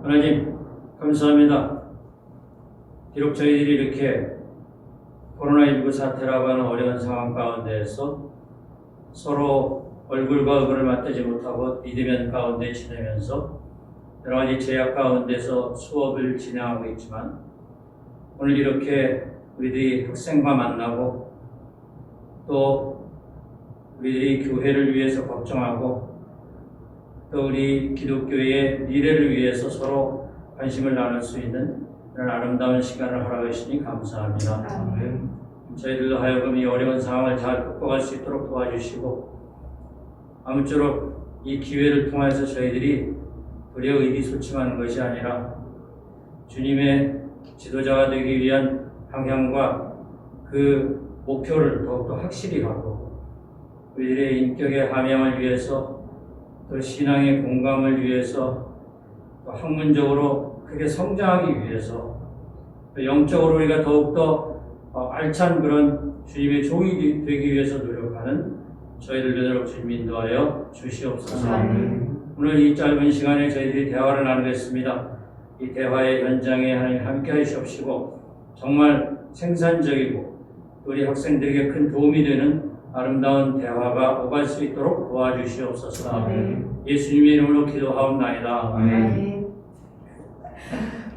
하나님 감사합니다. 비록 저희들이 이렇게 코로나19 사태라고 하는 어려운 상황 가운데에서 서로 얼굴과 얼굴을 맞대지 못하고 비대면 가운데 지내면서 여러 가지 제약 가운데서 수업을 진행하고 있지만, 오늘 이렇게 우리들이 학생과 만나고 또 우리들이 교회를 위해서 걱정하고 또 우리 기독교의 미래를 위해서 서로 관심을 나눌 수 있는 그런 아름다운 시간을 허락하시니 감사합니다. 저희들도 하여금 이 어려운 상황을 잘 극복할 수 있도록 도와주시고, 아무쪼록 이 기회를 통해서 저희들이 도리어 의기소침하는 것이 아니라 주님의 지도자가 되기 위한 방향과 그 목표를 더욱더 확실히 하고, 우리들의 인격의 함양을 위해서, 또 신앙의 공감을 위해서, 또 학문적으로 크게 성장하기 위해서, 또 영적으로 우리가 더욱더 알찬 그런 주님의 종이 되기 위해서 노력하는 저희들 되도록 주님 인도하여 주시옵소서. 오늘 이 짧은 시간에 저희들이 대화를 나누겠습니다. 이 대화의 현장에 하나님 함께 하시옵시고, 정말 생산적이고 우리 학생들에게 큰 도움이 되는 아름다운 대화가 오갈 수 있도록 도와주시옵소서. 예수님의 이름으로 기도하옵나이다.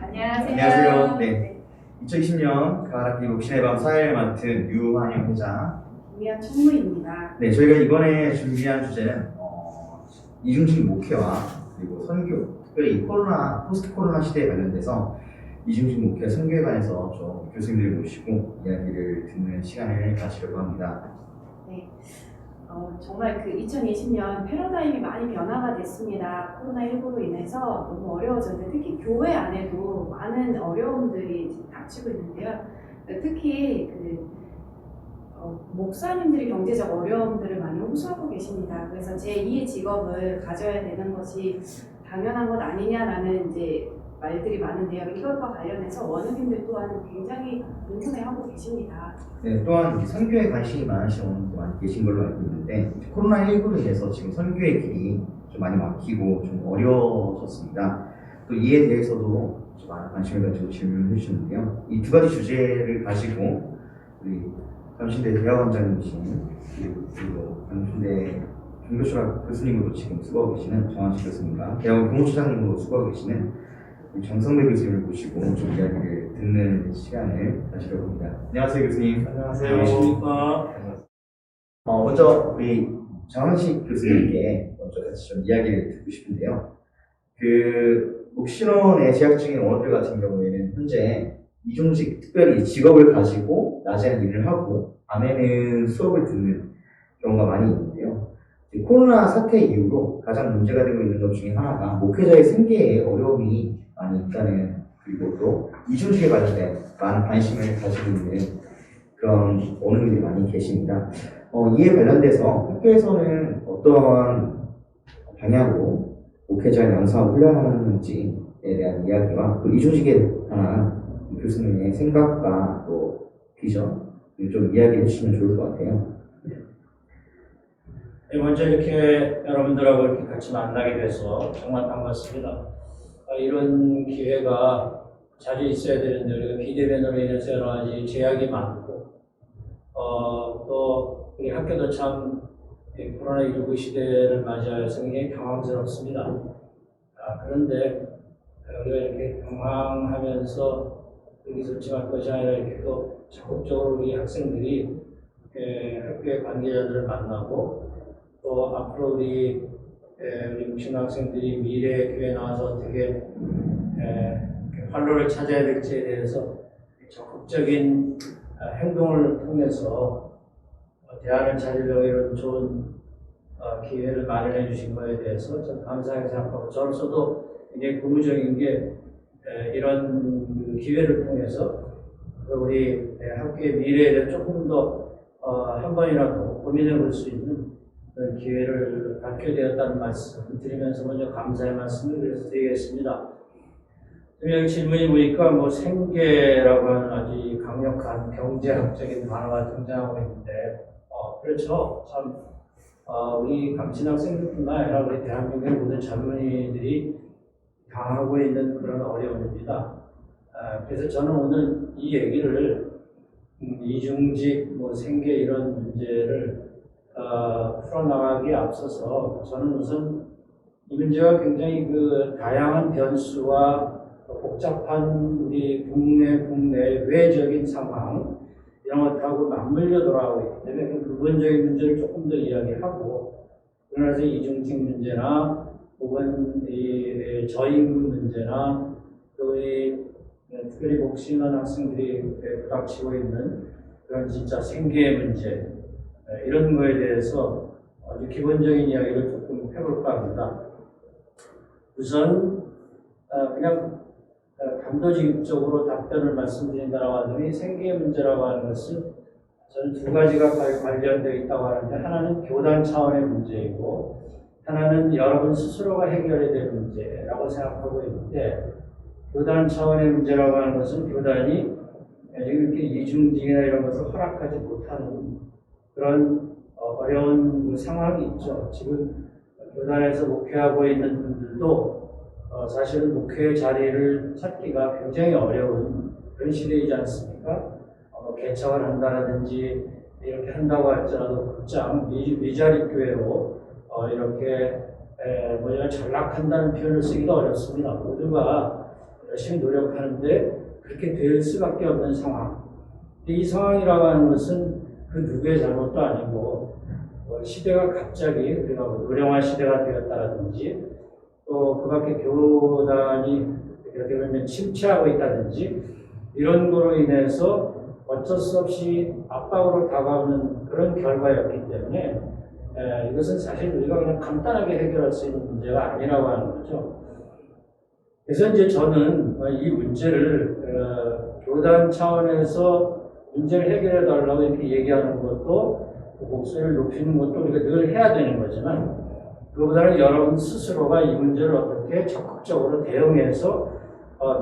안녕하세요. 네. 2020년 가을학기 목신의 밤 사회를 맡은 유한영 회장, 김미연 총무입니다. 네, 저희가 이번에 준비한 주제는 이중식 목회와 그리고 선교, 특별히 포스트 코로나 시대에 관련돼서 이중식 목회 선교에 관해서 좀 교수님들을 모시고 이야기를 듣는 시간을 가지려고 합니다. 네, 정말 그 2020년 패러다임이 많이 변화가 됐습니다. 코로나19로 인해서 너무 어려워졌는데, 특히 교회 안에도 많은 어려움들이 닥치고 있는데요. 특히 목사님들이 경제적 어려움들을 많이 호소하고 계십니다. 그래서 제2의 직업을 가져야 되는 것이 당연한 것 아니냐라는 이제 말들이 많은데요. 이것과 관련해서 원우님들 또한 굉장히 궁금해하고 계십니다. 네, 또한 선교에 관심이 많으신 분들 많이 계신 걸로 알고 있는데, 코로나19로 인해서 지금 선교의 길이 좀 많이 막히고 좀 어려워졌습니다. 또 이에 대해서도 좀 많은 관심을 가지고 질문을 해주셨는데요. 이 두 가지 주제를 가지고 우리 감신대 대학원장님이신 그리고 감신대 종교철학 교수님으로 지금 수고하고 계시는 정한식 교수님과 대학원 교무처장님으로 수고하고 계시는 정성배 교수님을 모시고 좀 이야기를 듣는 시간을 가지려고 합니다. 안녕하세요, 교수님. 안녕하세요. 안녕하십니까. 먼저 우리 정한식 교수님께 먼저 같이 좀 이야기를 듣고 싶은데요. 목신원에 재학 중인 원어들 같은 경우에는 현재 이중직, 특별히 직업을 가지고 낮에는 일을 하고 밤에는 수업을 듣는 경우가 많이 있는데요. 코로나 사태 이후로 가장 문제가 되고 있는 것 중에 하나가 목회자의 생계에 어려움이 많이 있다는, 그리고 또 이중직에 관련된 많은 관심을 가지고 있는 그런 어른들이 많이 계십니다. 이에 관련돼서 학교에서는 어떤 방향으로 목회자를 양성하고 훈련하는지에 대한 이야기와 또 이중직에 관한 교수님의 생각과 또 비전을 좀 이야기해 주시면 좋을 것 같아요. 먼저 이렇게 여러분들하고 이렇게 같이 만나게 돼서 정말 반갑습니다. 이런 기회가 자주 있어야 되는데 우리가 비대면으로 인해서 여러 가지 제약이 많고, 또 우리 학교도 참 코로나19 시대를 맞이하여서 굉장히 당황스럽습니다. 그런데 우리가 이렇게 당황하면서 의기소침할 것이 아니라 이렇게 또 적극적으로 우리 학생들이 학교의 관계자들을 만나고, 또 앞으로 우리 묵신 학생들이 미래의 교회에 나와서 어떻게 활로를 찾아야 될지에 대해서 적극적인 행동을 통해서 대안을 찾으려고 이런 좋은 기회를 마련해 주신 것에 대해서 좀 감사하게 생각하고, 저로서도 굉장히 고무적인 게 이런 기회를 통해서 우리 학교의 미래에 대해 조금 더 한 번이라도 고민해 볼 수 있는 그런 기회를 갖게 되었다는 말씀을 드리면서 먼저 감사의 말씀을 드리겠습니다. 여기 질문이 보니까 생계라고 하는 아주 강력한 경제학적인 단어가 등장하고 있는데, 그렇죠. 참 우리 감신 학생들뿐만 아니라 우리 대한민국의 모든 젊은이들이 당하고 있는 그런 어려움입니다. 그래서 저는 오늘 이 얘기를 이중직, 생계 이런 문제를 풀어나가기에 앞서서 저는 우선 이 문제가 굉장히 그 다양한 변수와 복잡한 우리 국내외적인 상황 이런 것하고 맞물려 돌아가고 있기 때문에 그 근본적인 문제를 조금 더 이야기하고 그러나서 이중직 문제나 혹은 이 저임금 문제나 또 이 특별히 복싱하는 학생들이 부닥치고 있는 그런 진짜 생계의 문제 이런 거에 대해서 아주 기본적인 이야기를 조금 해볼까 합니다. 우선 그냥 단도직입적으로 답변을 말씀드린다고 하더니 생계 문제라고 하는 것은 저는 두 가지가 관련되어 있다고 하는데 하나는 교단 차원의 문제이고 하나는 여러분 스스로가 해결해야 될 문제라고 생각하고 있는데 교단 차원의 문제라고 하는 것은 교단이 이렇게 이중직이나 이런 것을 허락하지 못하는 그런 어려운 그 상황이 있죠. 지금 교단에서 목회하고 있는 분들도 사실은 목회의 자리를 찾기가 굉장히 어려운 그런 시대이지 않습니까? 개척을 한다든지 이렇게 한다고 할지라도 극장 미자립교회로 이렇게 전락한다는 표현을 쓰기도 어렵습니다. 모두가 열심히 노력하는데 그렇게 될 수밖에 없는 상황. 이 상황이라고 하는 것은 그 누구의 잘못도 아니고 시대가 갑자기 우리가 노령화 시대가 되었다든지 또 그 밖에 교단이 어떻게 보면 침체하고 있다든지 이런 거로 인해서 어쩔 수 없이 압박으로 다가오는 그런 결과였기 때문에 이것은 사실 우리가 그냥 간단하게 해결할 수 있는 문제가 아니라고 하는 거죠. 그래서 이제 저는 이 문제를 교단 차원에서 문제를 해결해 달라고 이렇게 얘기하는 것도 목소리를 높이는 것도 우리가 늘 해야 되는 거지만 그보다는 여러분 스스로가 이 문제를 어떻게 적극적으로 대응해서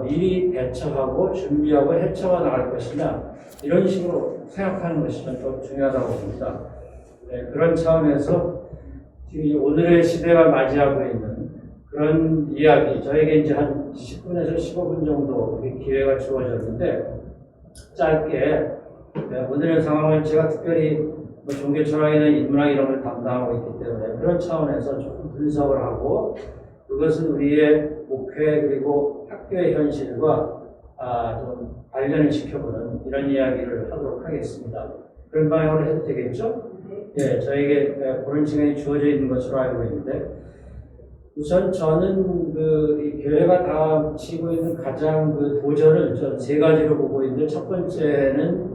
미리 대처하고 준비하고 헤쳐가 나갈 것이냐 이런 식으로 생각하는 것이 좀 더 중요하다고 봅니다. 그런 차원에서 지금 오늘의 시대가 맞이하고 있는 그런 이야기 저에게 이제 한 10분에서 15분 정도 기회가 주어졌는데 짧게 오늘의 상황을 제가 특별히 종교 철학이나 인문학 이런 걸 담당하고 있기 때문에 그런 차원에서 조금 분석을 하고 그것은 우리의 목회 그리고 학교의 현실과 좀 관련을 시켜보는 이런 이야기를 하도록 하겠습니다. 그런 방향으로 해도 되겠죠? 네, 저에게 그런 시간이 주어져 있는 것으로 알고 있는데 우선 저는 이 교회가 다 치고 있는 가장 도전을 전 세 가지로 보고 있는데 첫 번째는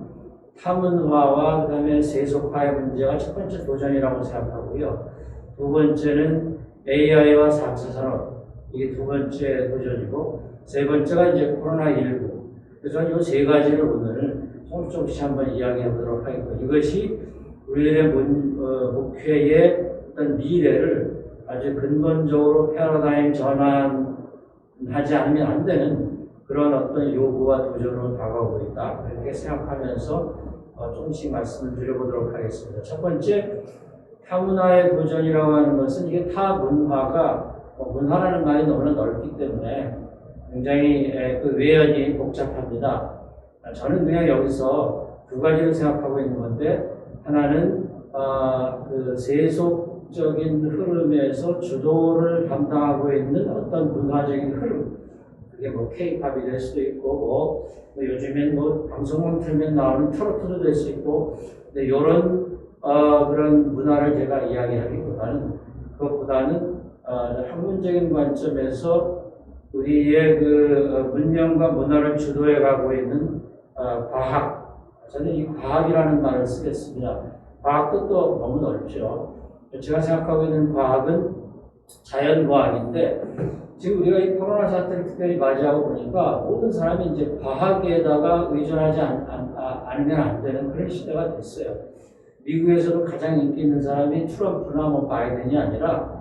타문화와 그다음에 세속화의 문제가 첫 번째 도전이라고 생각하고요. 두 번째는 AI와 4차 산업 이게 두 번째 도전이고 세 번째가 이제 코로나19. 그래서 이 세 가지를 오늘 조금씩 한번 이야기해 보도록 하겠고 이것이 우리들의 목회의 어떤 미래를 아주 근본적으로 패러다임 전환하지 않으면 안 되는 그런 어떤 요구와 도전으로 다가오고 있다. 그렇게 생각하면서 조금씩 말씀을 드려보도록 하겠습니다. 첫 번째, 타문화의 도전이라고 하는 것은 이게 타문화가 문화라는 말이 너무나 넓기 때문에 굉장히 그 외연이 복잡합니다. 저는 그냥 여기서 두 가지를 생각하고 있는 건데 하나는 그 세속적인 흐름에서 주도를 담당하고 있는 어떤 문화적인 흐름 그게 K-팝이 될 수도 있고 요즘엔 방송만 틀면 나오는 트로트도 될 수 있고 이런 그런 문화를 제가 이야기하기보다는 그것보다는 학문적인 관점에서 우리의 그 문명과 문화를 주도해 가고 있는 과학 저는 이 과학이라는 말을 쓰겠습니다. 과학 뜻도 너무 넓죠. 제가 생각하고 있는 과학은 자연과학인데 지금 우리가 이 코로나 사태를 특별히 맞이하고 보니까 모든 사람이 이제 과학에다가 의존하지 않으면 안 되는 그런 시대가 됐어요. 미국에서도 가장 인기 있는 사람이 트럼프나 바이든이 아니라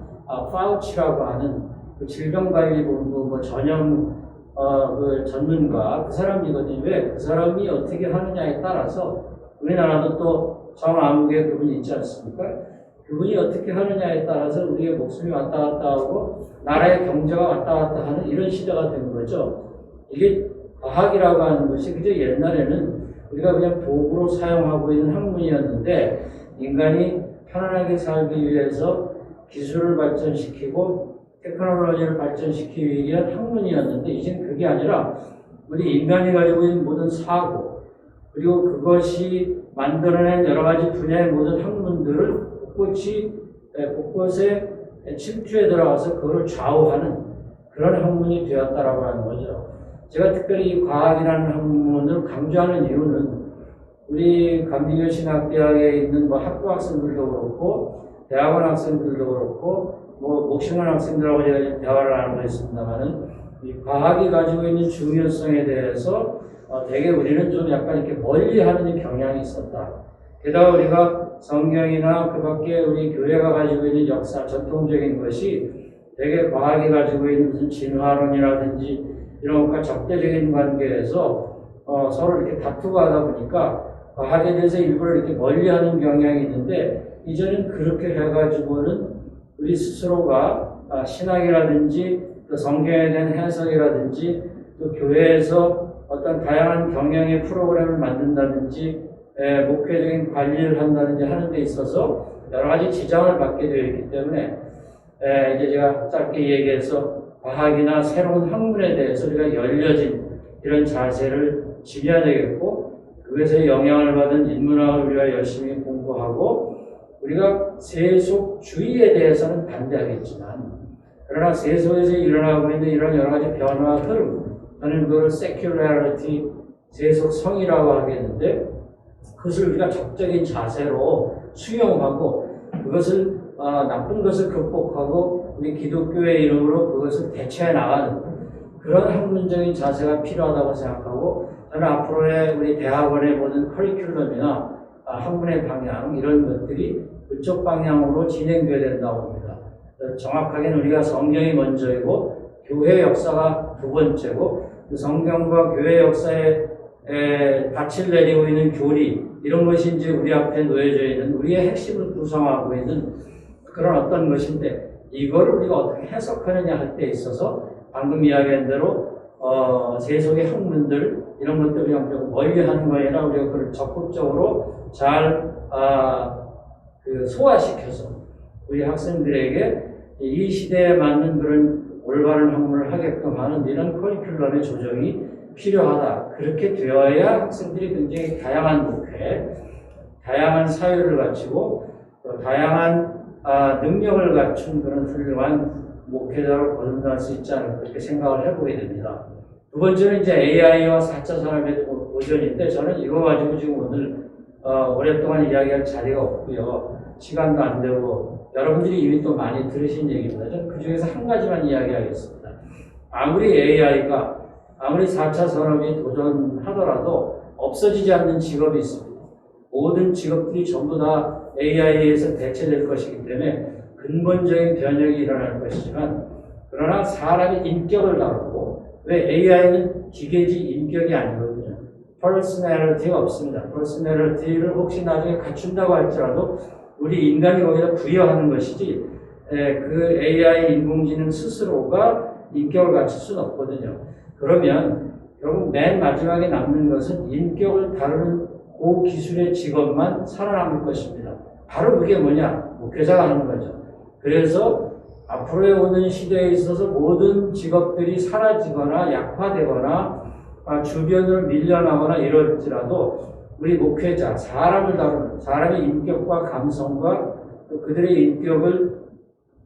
파우치라고 하는 그 질병관리본부 전형 그 전문가 그 사람이거든요. 왜? 그 사람이 어떻게 하느냐에 따라서 우리나라도 또 정암흑의 그분이 있지 않습니까? 그분이 어떻게 하느냐에 따라서 우리의 목숨이 왔다 갔다 하고 나라의 경제가 왔다 갔다 하는 이런 시대가 된 거죠. 이게 과학이라고 하는 것이 그저 옛날에는 우리가 그냥 도구로 사용하고 있는 학문이었는데 인간이 편안하게 살기 위해서 기술을 발전시키고 테크놀로지를 발전시키기 위한 학문이었는데 이제는 그게 아니라 우리 인간이 가지고 있는 모든 사고 그리고 그것이 만들어낸 여러 가지 분야의 모든 학문들을 곳곳에 침투해 들어가서 그걸 좌우하는 그런 학문이 되었다라고 하는 거죠. 제가 특별히 이 과학이라는 학문을 강조하는 이유는 우리 감리교 신학대학에 있는 뭐 학부 학생들도 그렇고 대학원 학생들도 그렇고 뭐 목심원 학생들하고 제가 지금 대화를 나누고 있습니다만은 이 과학이 가지고 있는 중요성에 대해서 되게 우리는 좀 약간 이렇게 멀리하는 경향이 있었다. 게다가 우리가 성경이나 그 밖에 우리 교회가 가지고 있는 역사, 전통적인 것이 되게 과학이 가지고 있는 무슨 진화론이라든지 이런 것과 적대적인 관계에서 서로 이렇게 다투고 하다 보니까 과학에 대해서 일부러 이렇게 멀리하는 경향이 있는데 이제는 그렇게 해가지고는 우리 스스로가 신학이라든지 또 성경에 대한 해석이라든지 또 교회에서 어떤 다양한 경영의 프로그램을 만든다든지 목회적인 관리를 한다든지 하는 데 있어서 여러 가지 지장을 받게 되어 있기 때문에 이제 제가 짧게 얘기해서 과학이나 새로운 학문에 대해서 우리가 열려진 이런 자세를 지녀야 되겠고 그것에 영향을 받은 인문학을 우리가 열심히 공부하고 우리가 세속주의에 대해서는 반대하겠지만 그러나 세속에서 일어나고 있는 이런 여러 가지 변화 흐름 저는 그걸 secularity, 세속성이라고 하겠는데 그것을 우리가 적적인 자세로 수용하고 그것을 나쁜 것을 극복하고 우리 기독교의 이름으로 그것을 대체해 나가는 그런 학문적인 자세가 필요하다고 생각하고 저는 앞으로의 우리 대학원의 모든 커리큘럼이나 학문의 방향 이런 것들이 그쪽 방향으로 진행되어야 된다고 봅니다. 정확하게는 우리가 성경이 먼저이고 교회 역사가 두 번째고 그 성경과 교회 역사에 닻을 내리고 있는 교리 이런 것이 이제 우리 앞에 놓여져 있는 우리의 핵심을 구성하고 있는 그런 어떤 것인데 이거를 우리가 어떻게 해석하느냐 할 때 있어서 방금 이야기한 대로 세속의 학문들 이런 것들 그냥 좀 멀리하는 거에 아니라 우리가 그걸 적극적으로 잘 소화시켜서 우리 학생들에게 이 시대에 맞는 그런 올바른 학문을 하게끔 하는 이런 커리큘럼의 조정이 필요하다. 그렇게 되어야 학생들이 굉장히 다양한 목회, 다양한 사유를 갖추고 또 다양한 능력을 갖춘 그런 훌륭한 목회자로 거듭날 수 있지 않을까 그렇게 생각을 해보게 됩니다. 두 번째는 이제 AI와 4차 산업의 도전인데 저는 이거 가지고 지금 오늘 오랫동안 이야기할 자리가 없고요. 시간도 안 되고 여러분들이 이미 또 많이 들으신 얘기입니다. 저는 그 중에서 한 가지만 이야기하겠습니다. 아무리 AI가 아무리 4차 산업이 도전하더라도 없어지지 않는 직업이 있습니다. 모든 직업들이 전부 다 AI에 의해서 대체될 것이기 때문에 근본적인 변혁이 일어날 것이지만 그러나 사람의 인격을 다루고 왜 AI는 기계지 인격이 아니거든요. 퍼스널리티가 없습니다. 퍼스널리티를 혹시 나중에 갖춘다고 할지라도 우리 인간이 거기다 부여하는 것이지 그 AI 인공지능 스스로가 인격을 갖출 수는 없거든요. 그러면 결국 맨 마지막에 남는 것은 인격을 다루는 고기술의 직업만 살아남을 것입니다. 바로 그게 뭐냐? 목회자가 하는 거죠. 그래서 앞으로의 오는 시대에 있어서 모든 직업들이 사라지거나 약화되거나 주변으로 밀려나거나 이럴지라도 우리 목회자, 사람을 다루는 사람의 인격과 감성과 그들의 인격을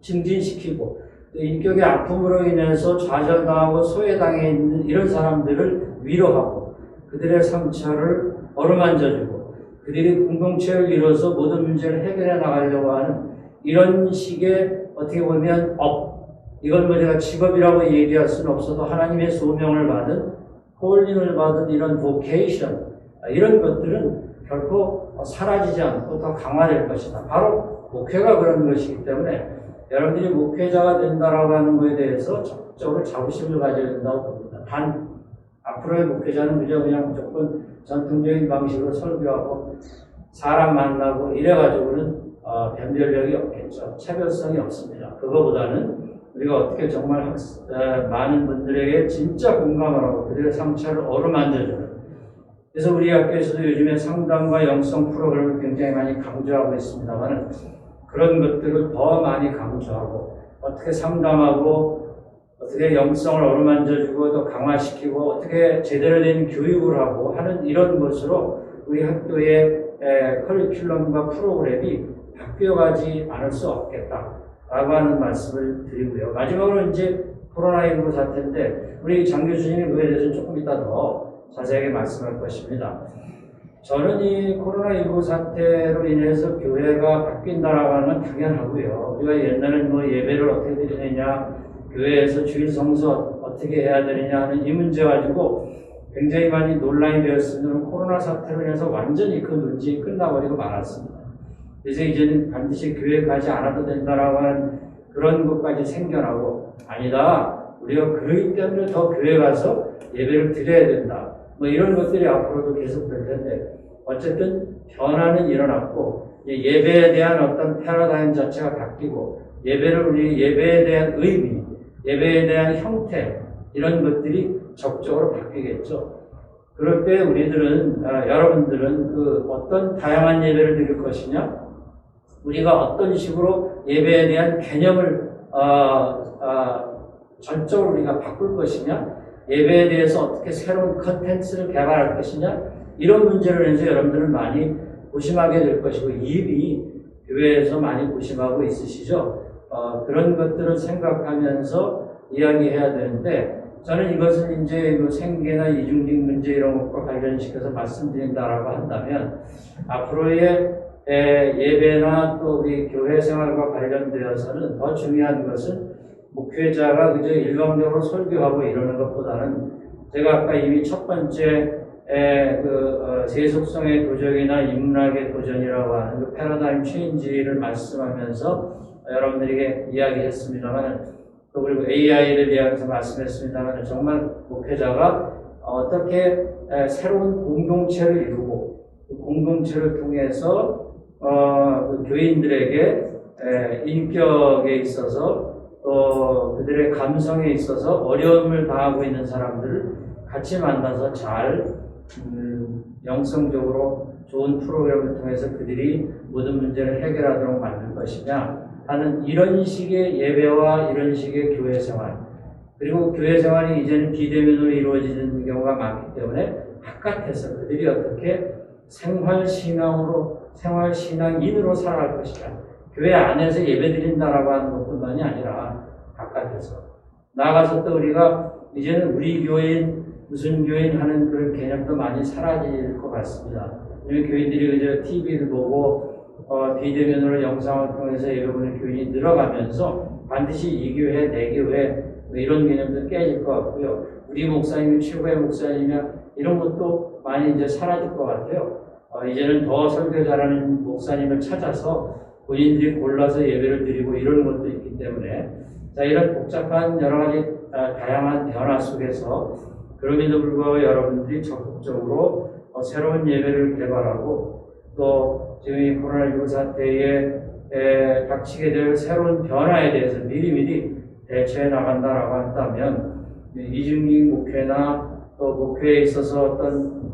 증진시키고 인격의 아픔으로 인해서 좌절당하고 소외당해 있는 이런 사람들을 위로하고 그들의 상처를 어루만져주고 그들이 공동체를 이뤄서 모든 문제를 해결해 나가려고 하는 이런 식의 어떻게 보면 이건 뭐 제가 직업이라고 얘기할 수는 없어도 하나님의 소명을 받은 콜링을 받은 이런 보케이션 이런 것들은 결코 사라지지 않고 더 강화될 것이다. 바로 목회가 그런 것이기 때문에 여러분들이 목회자가 된다라고 하는 것에 대해서 적극적으로 자부심을 가져야 된다고 봅니다. 단 앞으로의 목회자는 그냥 무조건 전통적인 방식으로 설교하고 사람 만나고 이래가지고는 변별력이 없겠죠. 차별성이 없습니다. 그거보다는 우리가 어떻게 정말 많은 분들에게 진짜 공감을 하고 그들의 상처를 어루만져주는, 그래서 우리 학교에서도 요즘에 상담과 영성 프로그램을 굉장히 많이 강조하고 있습니다만 그런 것들을 더 많이 강조하고 어떻게 상담하고 어떻게 영성을 어루만져주고 또 강화시키고 어떻게 제대로 된 교육을 하고 하는 이런 것으로 우리 학교의 커리큘럼과 프로그램이 바뀌어가지 않을 수 없겠다라고 하는 말씀을 드리고요. 마지막으로 이제 코로나19 사태인데 우리 장 교수님이 그에 대해서 조금 이따 더 자세하게 말씀할 것입니다. 저는 이 코로나19 사태로 인해서 교회가 바뀐다라고 하는 건 당연하고요. 우리가 옛날에는 뭐 예배를 어떻게 드리느냐, 교회에서 주일 성서 어떻게 해야 되느냐 하는 이 문제 가지고 굉장히 많이 논란이 되었으면 코로나 사태로 인해서 완전히 그 논쟁이 끝나버리고 말았습니다. 그래서 이제는 반드시 교회 가지 않아도 된다라고 하는 그런 것까지 생겨나고, 아니다, 우리가 그러기 때문에 더 교회 가서 예배를 드려야 된다, 뭐 이런 것들이 앞으로도 계속될 텐데 어쨌든 변화는 일어났고 예배에 대한 어떤 패러다임 자체가 바뀌고 우리 예배에 대한 의미, 예배에 대한 형태 이런 것들이 적극적으로 바뀌겠죠. 그럴 때 우리들은 여러분들은 그 어떤 다양한 예배를 드릴 것이냐, 우리가 어떤 식으로 예배에 대한 개념을 전적으로 우리가 바꿀 것이냐, 예배에 대해서 어떻게 새로운 컨텐츠를 개발할 것이냐, 이런 문제를 해서 여러분들은 많이 고심하게 될 것이고 이미 교회에서 많이 고심하고 있으시죠. 그런 것들을 생각하면서 이야기해야 되는데 저는 이것을 이제 그 생계나 이중직 문제 이런 것과 관련시켜서 말씀드린다라고 한다면 앞으로의 예배나 또 우리 교회 생활과 관련되어서는 더 중요한 것은 목회자가 그저 일방적으로 설교하고 이러는 것보다는 제가 아까 이미 첫 번째 세속성의 도전이나 인문학의 도전이라고 하는 그 패러다임 체인지를 말씀하면서 여러분들에게 이야기했습니다만 또 그리고 AI를 이야기해서 말씀했습니다만 정말 목회자가 어떻게 새로운 공동체를 이루고 그 공동체를 통해서 그 교인들에게 인격에 있어서 또 그들의 감성에 있어서 어려움을 당하고 있는 사람들을 같이 만나서 잘 영성적으로 좋은 프로그램을 통해서 그들이 모든 문제를 해결하도록 만들 것이냐 하는 이런 식의 예배와 이런 식의 교회 생활, 그리고 교회 생활이 이제는 비대면으로 이루어지는 경우가 많기 때문에 바깥에서 그들이 어떻게 생활신앙인으로 살아갈 것이냐, 교회 안에서 예배드린다라고 하는 것뿐만이 아니라 바깥에서 나아가서 또 우리가 이제는 우리 교인 무슨 교인 하는 그런 개념도 많이 사라질 것 같습니다. 왜냐하면 교인들이 그저 TV를 보고 비대면으로 영상을 통해서 예배보는 교인이 늘어가면서 반드시 이 교회, 내 교회 뭐 이런 개념도 깨질 것 같고요. 우리 목사님이 최고의 목사님이며 이런 것도 많이 이제 사라질 것 같아요. 이제는 더 설교 잘하는 목사님을 찾아서 본인들이 골라서 예배를 드리고 이런 것도 있기 때문에 자, 이런 복잡한 여러 가지 다양한 변화 속에서 그럼에도 불구하고 여러분들이 적극적으로 새로운 예배를 개발하고 또 지금 이 코로나19 사태에 닥치게 될 새로운 변화에 대해서 미리미리 대처해 나간다라고 한다면 이중직 목회나 또 목회에 있어서 어떤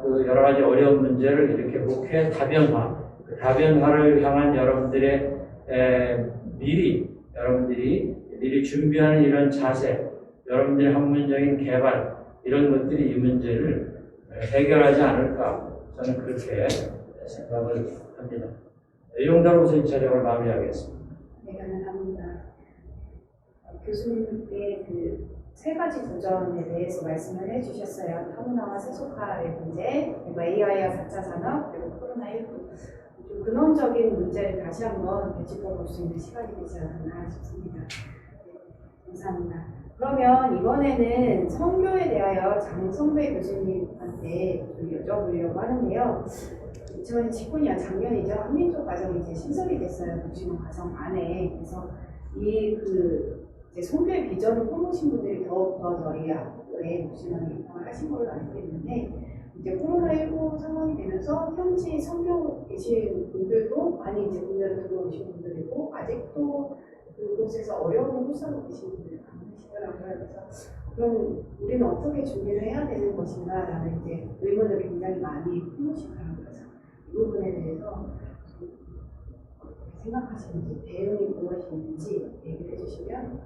그 여러 가지 어려운 문제를 이렇게 목회 다변화, 그 다변화를 향한 여러분들의 여러분들이 미리 준비하는 이런 자세, 여러분들의 학문적인 개발 이런 것들이 이 문제를 해결하지 않을까 저는 그렇게 생각을 합니다. 이 정도로 우선 촬영을 마무리하겠습니다. 네, 감사합니다. 교수님께 그 세 가지 도전에 대해서 말씀을 해주셨어요. 타문화와 세속화의 문제, 그리고 AI와 4차 산업, 그리고 코로나19. 좀 근원적인 문제를 다시 한번 되짚어볼 수 있는 시간이 되지 않았나 싶습니다. 네, 감사합니다. 그러면 이번에는 선교에 대하여 장성배 교수님한테 좀 여쭤보려고 하는데요. 2019년 작년이죠. 한민족 과정이 이제 신설이 됐어요. 도시문 과정 안에. 그래서 이제 선교의 비전을 품으신 분들이 더욱더 저희 학교에 도시문에 입학을 하신 걸로 알고 있는데 이제 코로나19 상황이 되면서 현지 선교 계신 분들도 많이 이제 군대로 들어오신 분들이고 아직도 그곳에서 어려움을 호소하고 계신 분들이 많으시더라고요. 그래서 그럼 우리는 어떻게 준비를 해야 되는 것인가라는 이제 의문을 굉장히 많이 품으시더라고요. 그래서 이 부분에 대해서 어떻게 생각하시는지 대응이 무엇인지 얘기를 해주시면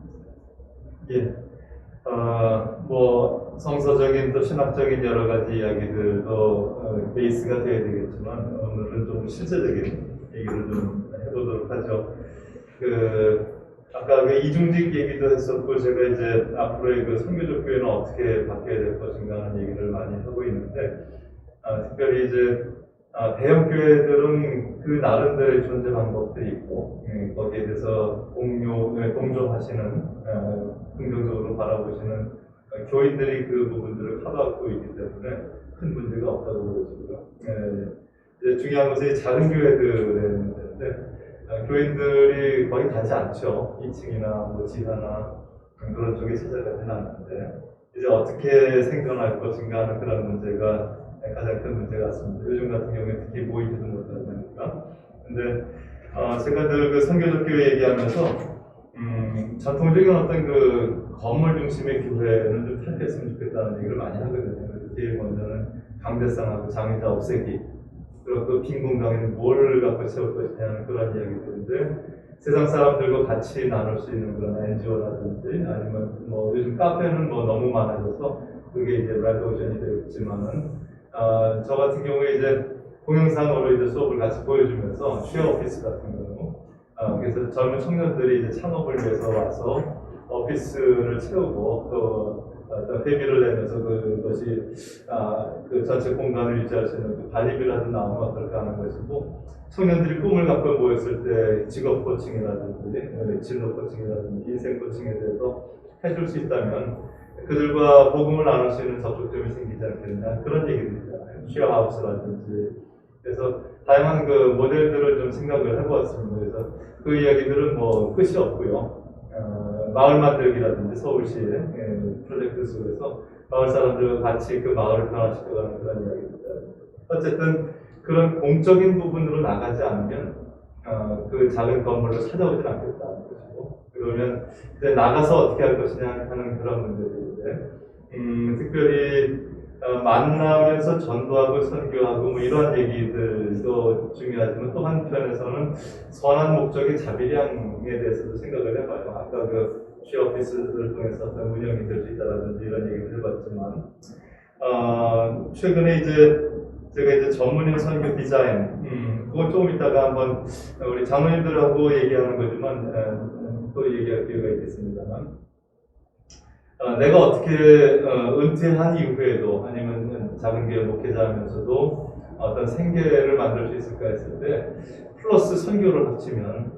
예. 뭐 성서적인 또 신학적인 여러 가지 이야기들도 베이스가 되어야 되겠지만 오늘은 좀 실제적인 얘기를 좀 해보도록 하죠. 아까 그 이중직 얘기도 했었고 제가 이제 앞으로의 그 선교적 교회는 어떻게 바뀌어야 될 것인가 하는 얘기를 많이 하고 있는데 특별히 이제 대형 교회들은 그 나름대로의 존재 방법들이 있고 거기에 대해서 동조하시는 긍정적으로 바라보시는 교인들이 그 부분들을 커버하고 있기 때문에 큰 문제가 없다고 보여지고요. 이제 중요한 것은 작은 교회들의 문제인데 교인들이 거의 가지 않죠. 2층이나 뭐 지하나 그런 쪽에 찾아가지는 않는데 이제 어떻게 생존할 것인가 하는 그런 문제가 가장 큰 문제 같습니다. 요즘 같은 경우에 특히 모이지도 못하니까. 근데 제가 늘 그 선교적 교회 얘기하면서 전통적인 어떤 그 건물 중심의 교회는 좀 탈피했으면 좋겠다는 얘기를 많이 하거든요. 그래서 제일 먼저는 강대상하고 장애자 없애기, 그리고 그 빈 공간에는 뭘 갖고 채울 것이냐는 그런 이야기들인데 세상 사람들과 같이 나눌 수 있는 그런 NGO라든지 아니면 뭐 요즘 카페는 뭐 너무 많아져서 그게 이제 레볼루션이 되었지만은 저 같은 경우에 이제 동영상으로 이제 수업을 같이 보여주면서 쉐어 오피스 같은 경우 그래서 젊은 청년들이 이제 창업을 위해서 와서 오피스를 채우고 또 어떤 회비를 내면서 그것이 그 전체 공간을 유지할 수 있는 그 관리비라도 나오면 어떨까 하는 것이고 청년들이 꿈을 갖고 모였을 때 직업 코칭이라든지 진로 코칭이라든지 인생 코칭에 대해서 해줄 수 있다면 그들과 복음을 나눌 수 있는 접촉점이 생기지 않겠느냐 그런 얘기들이잖아요. 쉐어하우스라든지 그래서 다양한 그 모델들을 좀 생각을 해보았습니다. 그래서 그 이야기들은 뭐 끝이 없고요. 마을 만들기라든지 서울시의 프로젝트 속에서 마을 사람들과 같이 그 마을을 변화시켜가는 그런 이야기입니다. 어쨌든 그런 공적인 부분으로 나가지 않으면 그 작은 건물로 찾아오질 않겠다는 것이고 그러면 이제 나가서 어떻게 할 것이냐 하는 그런 문제들인데 특별히 만나면서 전도하고 선교하고 뭐 이러한 얘기들도 중요하지만 또 한편에서는 선한 목적의 자비량에 대해서도 생각을 해봐요. 아까 그 쉐어오피스를 통해서 어떤 운영이 될 수 있다라든지 이런 얘기를 해봤지만 최근에 이제 제가 이제 전문인 선교 디자인 그건 조금 이따가 한번 우리 장로님들하고 얘기하는 거지만 또 얘기할 기회가 있겠습니다만 내가 어떻게 은퇴한 이후에도 아니면 작은 교회 목회자하면서도 어떤 생계를 만들 수 있을까 했을 때 플러스 선교를 합치면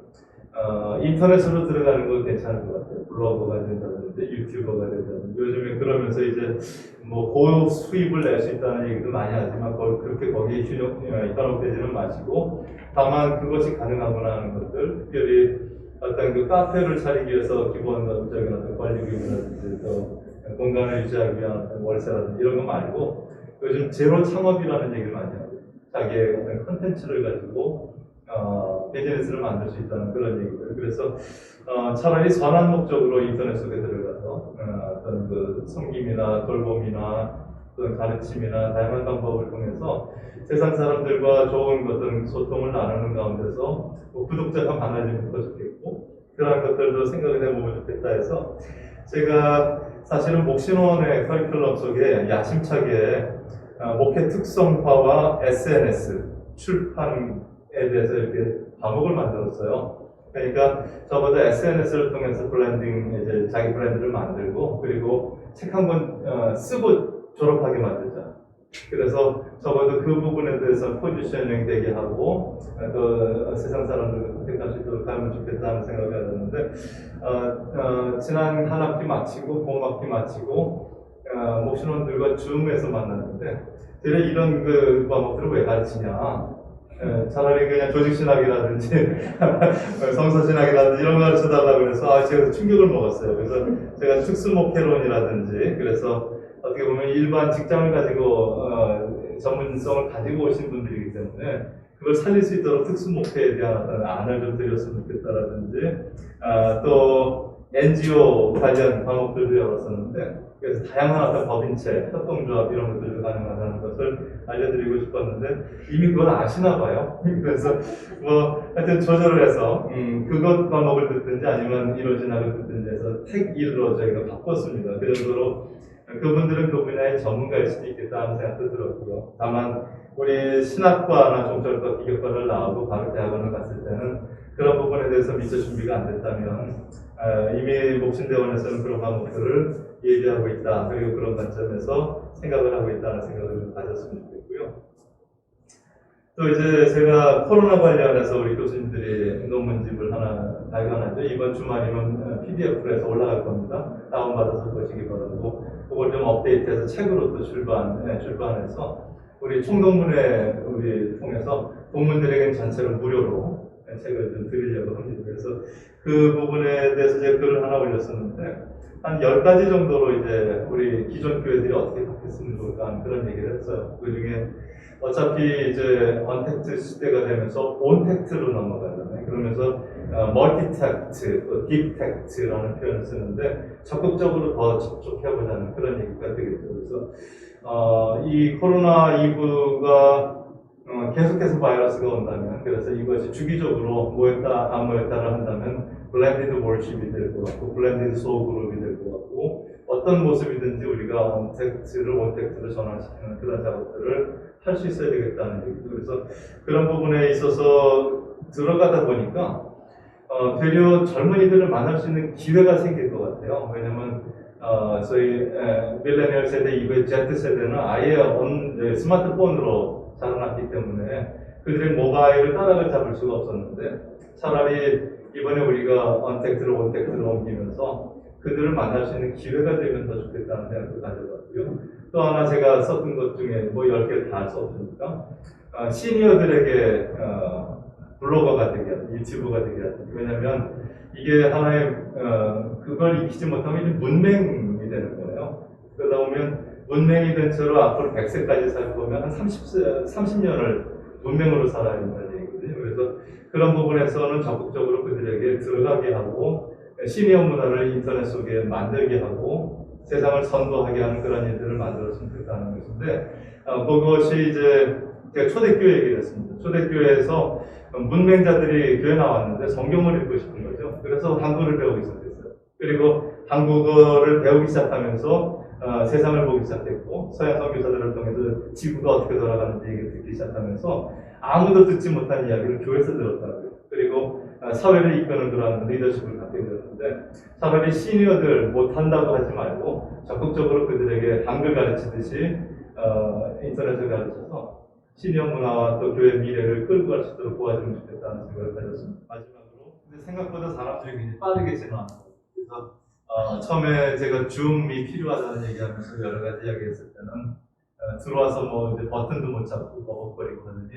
인터넷으로 들어가는 거 괜찮을 것 같아요. 블로거가 된다든지 유튜버가 된다든지 요즘에 그러면서 이제 뭐 고수입을 낼 수 있다는 얘기도 많이 하지만 그렇게 거기에 현혹되지는 마시고 다만 그것이 가능하구나 하는 것들 특별히 어떤 그 카페를 차리기 위해서 기본적인 어떤 관리비용이라든지 또 공간을 유지하기 위한 어떤 월세라든지 이런 거 말고 요즘 제로 창업이라는 얘기를 많이 하고 자기의 어떤 컨텐츠를 가지고 비즈니스를 만들 수 있다는 그런 얘기들. 그래서 차라리 선한 목적으로 인터넷 속에 들어가서 어떤 그 섬김이나 돌봄이나 어떤 가르침이나 다양한 방법을 통해서 세상 사람들과 좋은 어떤 소통을 나누는 가운데서 뭐 구독자가 많아지면 더 좋겠고 그런 것들도 생각을 해보면 좋겠다 해서 제가 사실은 목신원의 커리큘럼 속에 야심차게 목회 특성화와 SNS 출판에 대해서 이렇게 과목을 만들었어요. 그러니까 저보다 SNS를 통해서 브랜딩 이제 자기 브랜드를 만들고 그리고 책 한 권 쓰고 졸업하게 만들자. 그래서 적어도 그 부분에 대해서 포지셔닝 되게 하고 또 세상 사람들과 선택할 수 있도록 하면 좋겠다는 생각을 가졌는데 지난 한 학기 마치고 봄 학기 마치고 목신원들과 줌에서 만났는데 그래 이런 그 과목들을 왜 가르치냐 차라리 그냥 조직신학이라든지 성서신학이라든지 이런 거 가르쳐달라고 그래서 제가 충격을 먹었어요. 그래서 제가 특수목회론이라든지 그래서 어떻게 보면 일반 직장을 가지고 전문성을 가지고 오신 분들이기 때문에 그걸 살릴 수 있도록 특수 목표에 대한 어떤 안을 좀 드렸으면 좋겠다라든지, 또 NGO 관련 과목들도 열었었는데, 그래서 다양한 어떤 법인체, 협동조합 이런 것들도 가능하다는 것을 알려드리고 싶었는데 이미 그걸 아시나 봐요. 그래서 뭐 하여튼 조절을 해서 그것 과목을 듣든지 아니면 이로진학을 듣든지 해서 택1로 저희가 바꿨습니다. 그 정도로 그분들은 그 분야의 전문가일 수도 있겠다 하는 생각도 들었고요. 다만 우리 신학과나 종철과 기격과를 나오고 바로 대학원을 갔을 때는 그런 부분에 대해서 미처 준비가 안 됐다면 이미 목신대원에서는 그런 과목들을 얘기하고 있다. 그리고 그런 관점에서 생각을 하고 있다는 생각을 좀 가졌으면 좋겠고요. 또 이제 제가 코로나 관련해서 우리 교수님들이 논문집을 하나 발간하죠. 이번 주말이면 PDF로 해서 올라갈 겁니다. 다운받아서 보시기 바라고, 그걸 좀 업데이트해서 책으로 또 출판해서 우리 총동문회 우리 통해서 동문들에게는 전체를 무료로 책을 좀 드리려고 합니다. 그래서 그 부분에 대해서 제가 글을 하나 올렸었는데 한 10가지 정도로 이제 우리 기존 교회들이 어떻게 바뀌었으면 좋을까 하는 그런 얘기를 했어요. 그 중에 어차피 이제 언택트 시대가 되면서 온택트로 넘어가잖아요. 그러면서 멀티택트, 또 딥택트라는 표현을 쓰는데 적극적으로 더 접촉해보자는 그런 얘기가 되겠죠. 그래서 이 코로나19가 계속해서 바이러스가 온다면, 그래서 이것이 주기적으로 모였다 안 모였다를 한다면 블렌디드 월십이 될 것 같고 블렌디드 소그룹이 될 것 같고, 어떤 모습이든지 우리가 온택트를 온택트로 전환시키는 그런 작업들을 할 수 있어야 되겠다는 얘기죠. 그래서 그런 부분에 있어서 들어가다 보니까 되려 젊은이들을 만날 수 있는 기회가 생길 것 같아요. 왜냐면 저희 밀레니얼 세대 이후에 Z 세대는 아예 스마트폰으로 자라났기 때문에 그들의 모바일을 따라갈 잡을 수가 없었는데, 차라리 이번에 우리가 언택트로 온택트로 옮기면서 그들을 만날 수 있는 기회가 되면 더 좋겠다는 생각도 가져봤고요. 또 하나 제가 썼던 것 중에 뭐 10개 다 썼으니까 시니어들에게 블로거가 되게 하든 유튜브가 되게 하든, 왜냐면 이게 하나의 그걸 익히지 못하면 문맹이 되는 거예요. 그러다 보면 문맹이 된 채로 앞으로 100세까지 살 거면 한 30년을 문맹으로 살아야 된다는 얘기거든요. 그래서 그런 부분에서는 적극적으로 그들에게 들어가게 하고 시니어 문화를 인터넷 속에 만들게 하고 세상을 선도하게 하는 그런 일들을 만들었으면 좋겠다는 것인데, 그것이 이제 제가 초대교회 얘기를 했습니다. 초대교회에서 문맹자들이 교회 나왔는데 성경을 읽고 싶은 거죠. 그래서 한국어를 배우기 시작했어요. 그리고 한국어를 배우기 시작하면서 세상을 보기 시작했고, 서양 선교사들을 통해서 지구가 어떻게 돌아가는지 얘기를 듣기 시작하면서 아무도 듣지 못한 이야기를 교회에서 들었더라고요. 그리고 사회를 이끄는 그런 리더십을 갖게 되었는데, 차라리 시니어들 못한다고 하지 말고 적극적으로 그들에게 한글 가르치듯이 인터넷을 가르쳐서 시니어 문화와 또 교회 미래를 끌고 갈 수 있도록 도와주면 좋겠다는 생각을 가졌습니다. 마지막으로, 근데 생각보다 사람들이 굉장히 빠르게 진화합니다. 그래서 처음에 제가 줌이 필요하다는 얘기하면서 여러 가지 이야기했을 때는 들어와서 뭐 이제 버튼도 못 잡고 버벅거리고 하더니,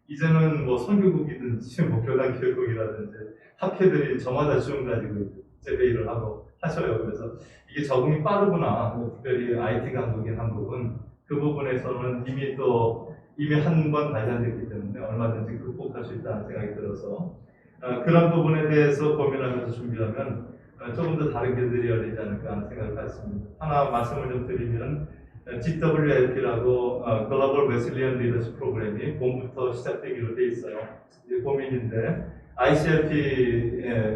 이제는 뭐 선교국이든지 뭐 교단 교육국이라든지 학회들이 저마다 줌 가지고 회의를 하고 하셔요. 그래서 이게 적응이 빠르구나. 특별히 IT 강국인 한국은 그 부분에서는 이미 한 번 발전됐기 때문에 얼마든지 극복할 수 있다는 생각이 들어서 그런 부분에 대해서 고민하면서 준비하면 조금 더 다른 길들이 열리지 않을까 하는 생각을 갖습니다. 하나 말씀을 좀 드리면 GWLP라고 글로벌 웨슬리언 리더십 프로그램이 봄부터 시작되기로 돼 있어요. 이제 고민인데 ICLP의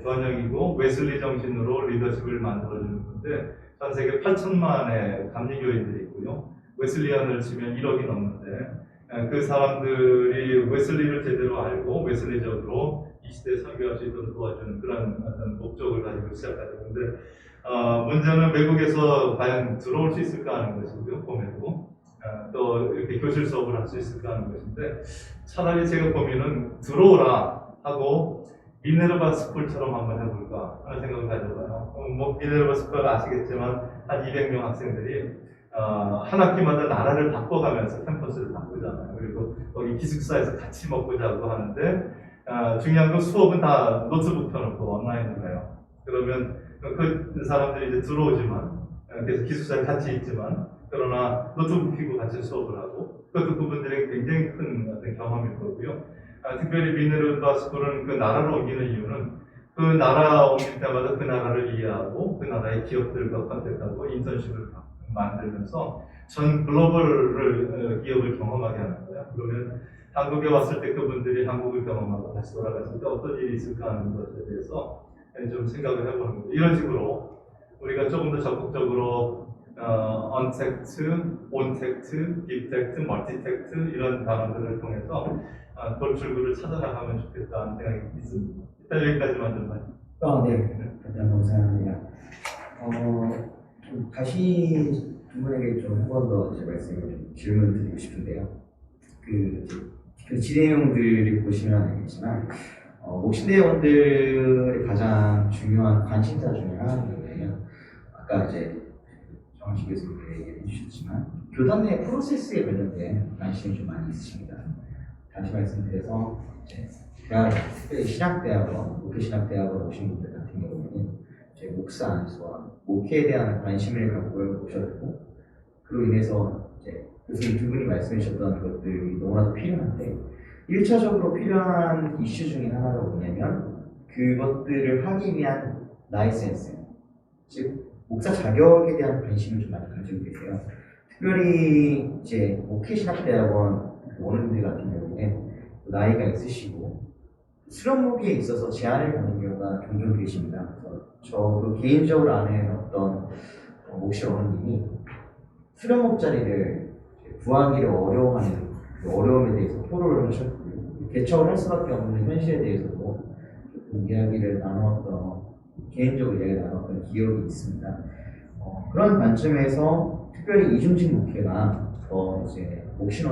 변형이고 웨슬리 정신으로 리더십을 만들어주는 건데, 전 세계 8천만의 감리교인들이 있고요. 웨슬리언을 치면 1억이 넘는데 그 사람들이 웨슬리를 제대로 알고 웨슬리적으로 이 시대에 설교할 수 있도록 도와주는 그런 어떤 목적을 가지고 시작하는데, 문제는 외국에서 과연 들어올 수 있을까 하는 것이고요. 봄에도 또 이렇게 교실 수업을 할 수 있을까 하는 것인데, 차라리 제가 고민은 들어오라 하고 미네르바 스쿨처럼 한번 해볼까 하는 생각을 가져봐요. 뭐 미네르바 스쿨 아시겠지만 한 200명 학생들이 한 학기마다 나라를 바꿔가면서 캠퍼스를 바꾸잖아요. 그리고 거기 기숙사에서 같이 먹고 자고 하는데, 중요한 건 수업은 다 노트북 펴놓고 온라인으로 해요. 그러면 그 사람들이 이제 들어오지만, 그래서 기숙사에 같이 있지만 그러나 노트북 켜고 같이 수업을 하고 그것도 그분들에게 굉장히 큰 어떤 경험일 거고요. 특별히 미네르바 스쿨은 그 나라를 옮기는 이유는 그 나라 옮길 때마다 그 나라를 이해하고 그 나라의 기업들과 컨택하고 인턴십을 만들면서 전 글로벌 기업을 경험하게 하는 거예요. 그러면 한국에 왔을 때 그분들이 한국을 경험하고 다시 돌아갔을 때 어떤 일이 있을까 하는 것에 대해서 좀 생각을 해보는 거죠. 이런 식으로 우리가 조금 더 적극적으로 언택트, 온택트, 딥택트, 멀티택트 이런 단어들을 통해서 돌출구를 찾아나가면 좋겠다는 생각이 있습니다. 일단 여기까지만 좀 하죠. 네. 감사합니다. 좀 다시 두 분에게 좀 한 번 더 이제 말씀을 좀 질문 드리고 싶은데요. 그 진행형들을 보시면 알겠지만, 목신대원들의 가장 중요한 관심사 중에 하나는 아까 이제 정원식 교수님이 얘기해 주셨지만, 교단 내 프로세스에 관련된 관심이 좀 많이 있으십니다. 다시 말씀드려서, 특별히 신학대학원, 목회신학대학원 오신 분들 같은 경우에는 목사 안수와 목회에 대한 관심을 갖고 오셨고, 그로 인해서 교수님 두 분이 말씀해 주셨던 것들이 너무나도 필요한데 1차적으로 필요한 이슈 중에 하나가 뭐냐면 그것들을 하기 위한 라이센스, 즉 목사 자격에 대한 관심을 좀 많이 가지고 계세요. 특별히 이제 목회신학대학원 원어민들 같은 경우에는 나이가 있으시고 수련 목에 있어서 제한을 받는 경우가 종종 계십니다. 그래서 저도 개인적으로 아는 어떤 목시 원어민이 수련 목자리를 구하기를 어려워하는 그 어려움에 대해서 토로를 하셨고요. 개척을 할 수밖에 없는 현실에 대해서도 조금 이야기를 나눴던, 개인적으로 이야기를 나눴던 기억이 있습니다. 그런 관점에서 특별히 이중직 목회가 더 이제 목신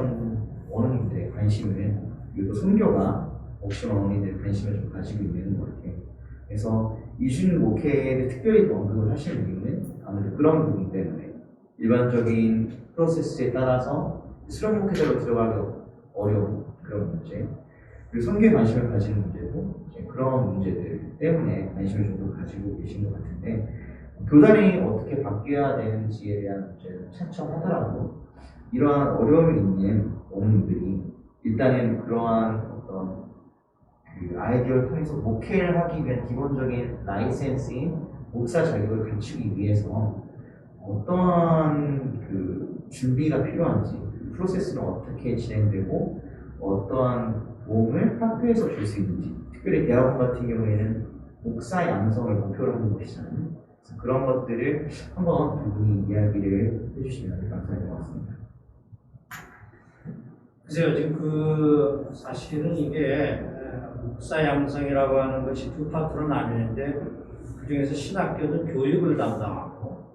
원어민들의 관심을, 그리고 선교가 목신 원어민들의 관심을 좀 가지고 있는 것 같아요. 그래서 이중 목회를 특별히 언급을 하시는 이유는 아무래도 그런 부분 때문에 일반적인 프로세스에 따라서 수련 목회자로 들어가기 어려운 그런 문제, 그리고 선교에 관심을 가지는 문제도 이제 그런 문제들 때문에 관심을 좀 더 가지고 계신 것 같은데, 교단이 어떻게 바뀌어야 되는지에 대한 문제를 차츰하더라도 이러한 어려움이 있는 원어민들이 일단은 그러한 어떤 그 아이디어를 통해서 목회를 하기 위한 기본적인 라이센스인 목사 자격을 갖추기 위해서 어떠한 그 준비가 필요한지, 그 프로세스는 어떻게 진행되고 어떠한 도움을 학교에서 줄 수 있는지, 특별히 대학원 같은 경우에는 목사 양성을 목표로 하는 것이잖아요. 그래서 그런 것들을 한번 두 분이 이야기를 해주시면 감사할 것 같습니다. 글쎄요, 지금 사실은 이게 목사 양성이라고 하는 것이 두 파트로 나뉘는데, 그 중에서 신학교는 교육을 담당하고,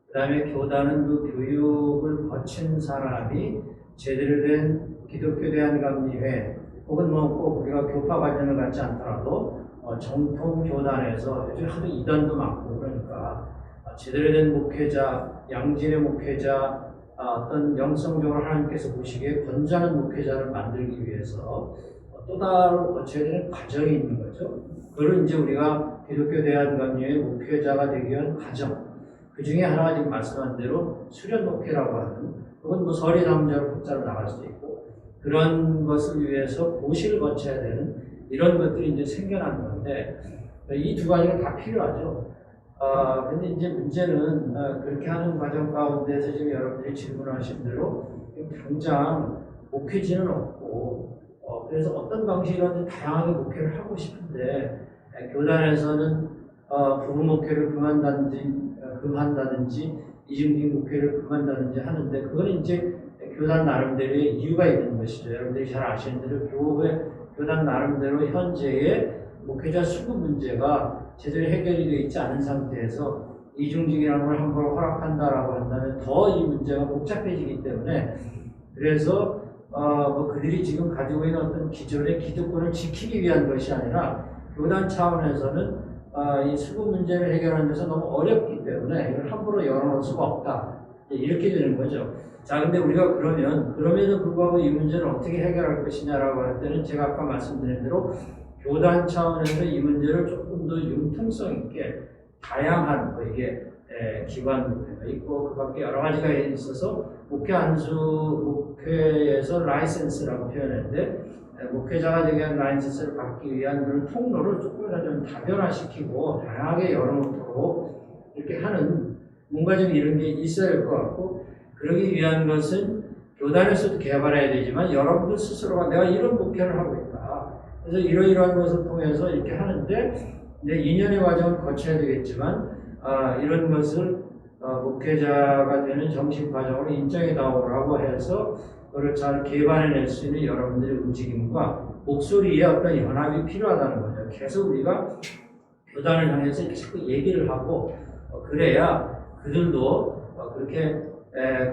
그 다음에 교단은 그 교육을 거친 사람이 제대로 된 기독교 대한감리회, 혹은 뭐 꼭 우리가 교파 관련을 갖지 않더라도 정통 교단에서 요즘 하도 이단도 많고 그러니까 제대로 된 목회자, 양질의 목회자, 어떤 영성적으로 하나님께서 보시기에 권장한 목회자를 만들기 위해서 또 따로 거쳐야 되는 과정이 있는 거죠. 그걸 이제 우리가 기독교 대한감리회 목회자가 되기 위한 과정, 그 중에 하나가 지금 말씀한 대로 수련 목회라고 하는, 혹은 뭐 설의 남자로 복자로 나갈 수도 있고, 그런 것을 위해서 고시를 거쳐야 되는 이런 것들이 이제 생겨나는 건데, 이 두 가지가 다 필요하죠. 근데 이제 문제는 그렇게 하는 과정 가운데서 지금 여러분들이 질문하신 대로 당장 목회지는 없고, 그래서 어떤 방식으로든 다양하게 목회를 하고 싶은데, 교단에서는 부부 목회를 금한다든지 이중직 목회를 금한다든지 하는데, 그건 이제 교단 나름대로의 이유가 있는 것이죠. 여러분들이 잘 아시는 대로 교단 나름대로 현재의 목회자 수급 문제가 제대로 해결이 되어 있지 않은 상태에서 이중직이라는 걸 함부로 허락한다라고 한다면 더 이 문제가 복잡해지기 때문에, 그래서 뭐 그들이 지금 가지고 있는 어떤 기존의 기득권을 지키기 위한 것이 아니라 교단 차원에서는 이 수급 문제를 해결하는 데서 너무 어렵기 때문에 이걸 함부로 열어놓을 수가 없다, 이렇게 되는 거죠. 자, 근데 우리가 그럼에도 불구하고 이 문제를 어떻게 해결할 것이냐라고 할 때는 제가 아까 말씀드린 대로 교단 차원에서 이 문제를 조금 더 융통성 있게 다양한 뭐 이게 기관 목회가 있고 그밖에 여러 가지가 있어서 목회에서 라이센스라고 표현했는데 목회자가 되기 위한 라이센스를 받기 위한 그런 통로를 조금이라도 좀 다변화시키고 다양하게 열어놓도록 이렇게 하는 뭔가 좀 이런 게 있어야 될 것 같고 그러기 위한 것은 교단에서도 개발해야 되지만 여러분들 스스로가 내가 이런 목회를 하고 있다. 그래서 이러이러한 것을 통해서 이렇게 하는데 이제 2년의 과정을 거쳐야 되겠지만 이런 것을 목회자가 되는 정식 과정으로 인정해 나오라고 해서 그걸 잘 개발해낼 수 있는 여러분들의 움직임과 목소리의 어떤 연합이 필요하다는 거죠. 계속 우리가 교단을 향해서 이렇게 자꾸 얘기를 하고 그래야 그들도 그렇게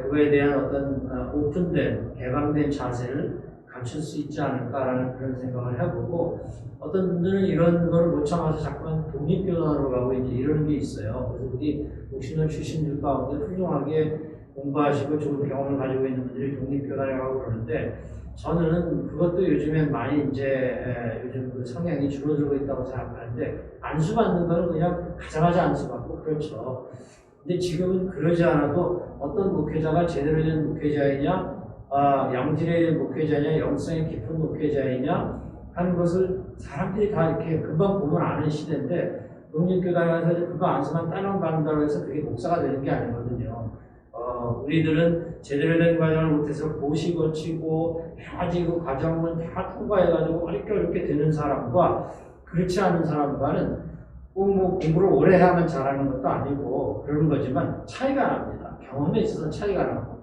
그거에 대한 어떤 오픈된 개방된 자세를 갖출 수 있지 않을까라는 그런 생각을 해보고 어떤 분들은 이런 걸 못 참아서 자꾸만 독립교단으로 가고 이제 이러는 게 있어요. 그래서 우리 목신원 출신들 가운데 훌륭하게 공부하시고 좋은 경험을 가지고 있는 분들이 독립교단에 가고 그러는데 저는 그것도 요즘에 많이 이제 요즘 그 성향이 줄어들고 있다고 생각하는데 안수받는 거는 그냥 가자마자 안수받고 그렇죠. 근데 지금은 그러지 않아도 어떤 목회자가 제대로 된 목회자이냐 양질의 목회자냐 영성이 깊은 목회자이냐 하는 것을 사람들이 다 이렇게 금방 보면 아는 시대인데 독립교단에 가서 금방 안수만 따놓은 받는다고 해서 그게 목사가 되는 게 아니거든요. 우리들은 제대로 된 과정을 못해서 고시 거치고 해가지고 과정을 다 통과해가지고 어렵게 되는 사람과 그렇지 않은 사람과는 꼭 뭐 공부를 오래 해야만 잘하는 것도 아니고 그런 거지만 차이가 납니다. 경험에 있어서 차이가 나고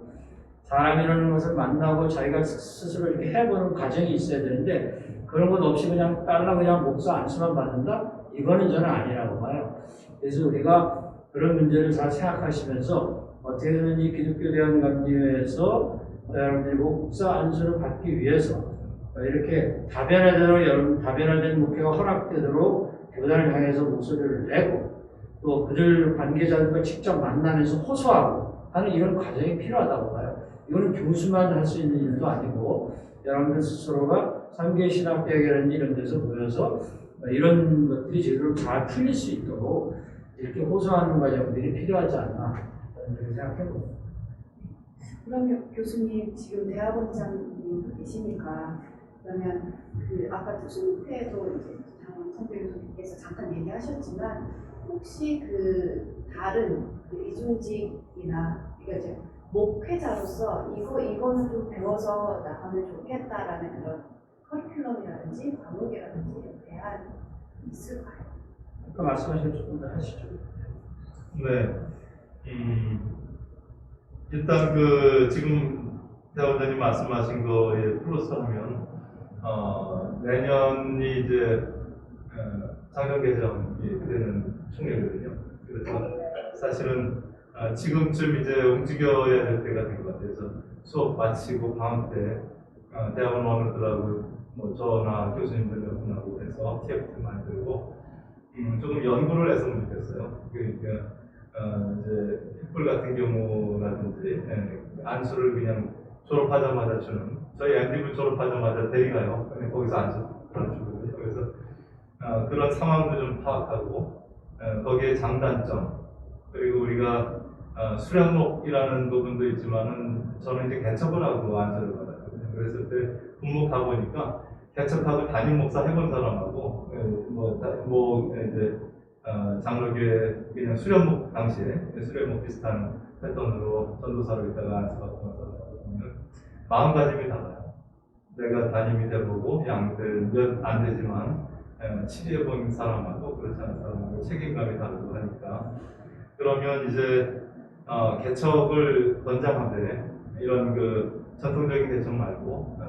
사람이라는 것을 만나고 자기가 스스로 이렇게 해보는 과정이 있어야 되는데 그런 것 없이 그냥 그냥 목사 안수만 받는다? 이거는 저는 아니라고 봐요. 그래서 우리가 그런 문제를 잘 생각하시면서 어떻게든지 기독교 대한감리회에서 여러분들이 목사 안수를 받기 위해서 이렇게 다변화된 목회가 허락되도록 교단을 향해서 목소리를 내고 또 그들 관계자들과 직접 만나면서 호소하고 하는 이런 과정이 필요하다고 봐요. 이거는 교수만 할 수 있는 일도 아니고 여러분들 스스로가 삼계신학대학이라는 이런 데서 모여서 이런 것들이 제대로 잘 풀릴 수 있도록 이렇게 호소하는 과정들이 필요하지 않나 그렇게 생각해봅니다. 그러면 교수님 지금 대학원장님 계시니까 그러면 그 아까 특수목회도 이제 장성표 교수님께서 잠깐 얘기하셨지만 혹시 그 다른 그 이중직이나 그러니까 이제 목회자로서 이거는 좀 배워서 나가면 좋겠다라는 그런 커리큘럼이라든지 과목이라든지 대안 있을까요? 아까 말씀하신 조금 더 하시죠. 네. 일단 그 지금 대원장님 말씀하신 거에 플러스 하면 내년이 이제 장년 개정이 되는 총회거든요. 그래서 사실은 지금쯤 이제 움직여야 될 때가 된 것 같아요. 그래서 수업 마치고 방학 때 대학원 원우들하고 뭐 저나 교수님들 몇 분하고 해서 TFT 만들고 조금 연구를 했으면 좋겠어요. 그러니까 이제 핏불 같은 경우라든지 안수를 그냥 졸업하자마자 주는 저희 MD부 졸업하자마자 데리가요. 거기서 안수 주거든요. 그래서 그런 상황도 좀 파악하고 거기에 장단점 그리고 우리가 수련목이라는 부분도 있지만은 저는 이제 개척을 하고 안수를 받았거든요. 그랬을 때 분목 가보니까 개척하고 담임 목사 해본 사람하고 이제 장로교회 그냥 수련목 당시에 수련목 비슷한 패턴으로 전도사로 있다가 안수받고 나서 보면 마음가짐이 달라요. 내가 담임이 돼보고 양들 몇 안 되지만 치료해본 사람하고 그렇지 않은 사람하고 책임감이 다르고 하니까 그러면 이제 개척을 권장하되 이런 그 전통적인 개척 말고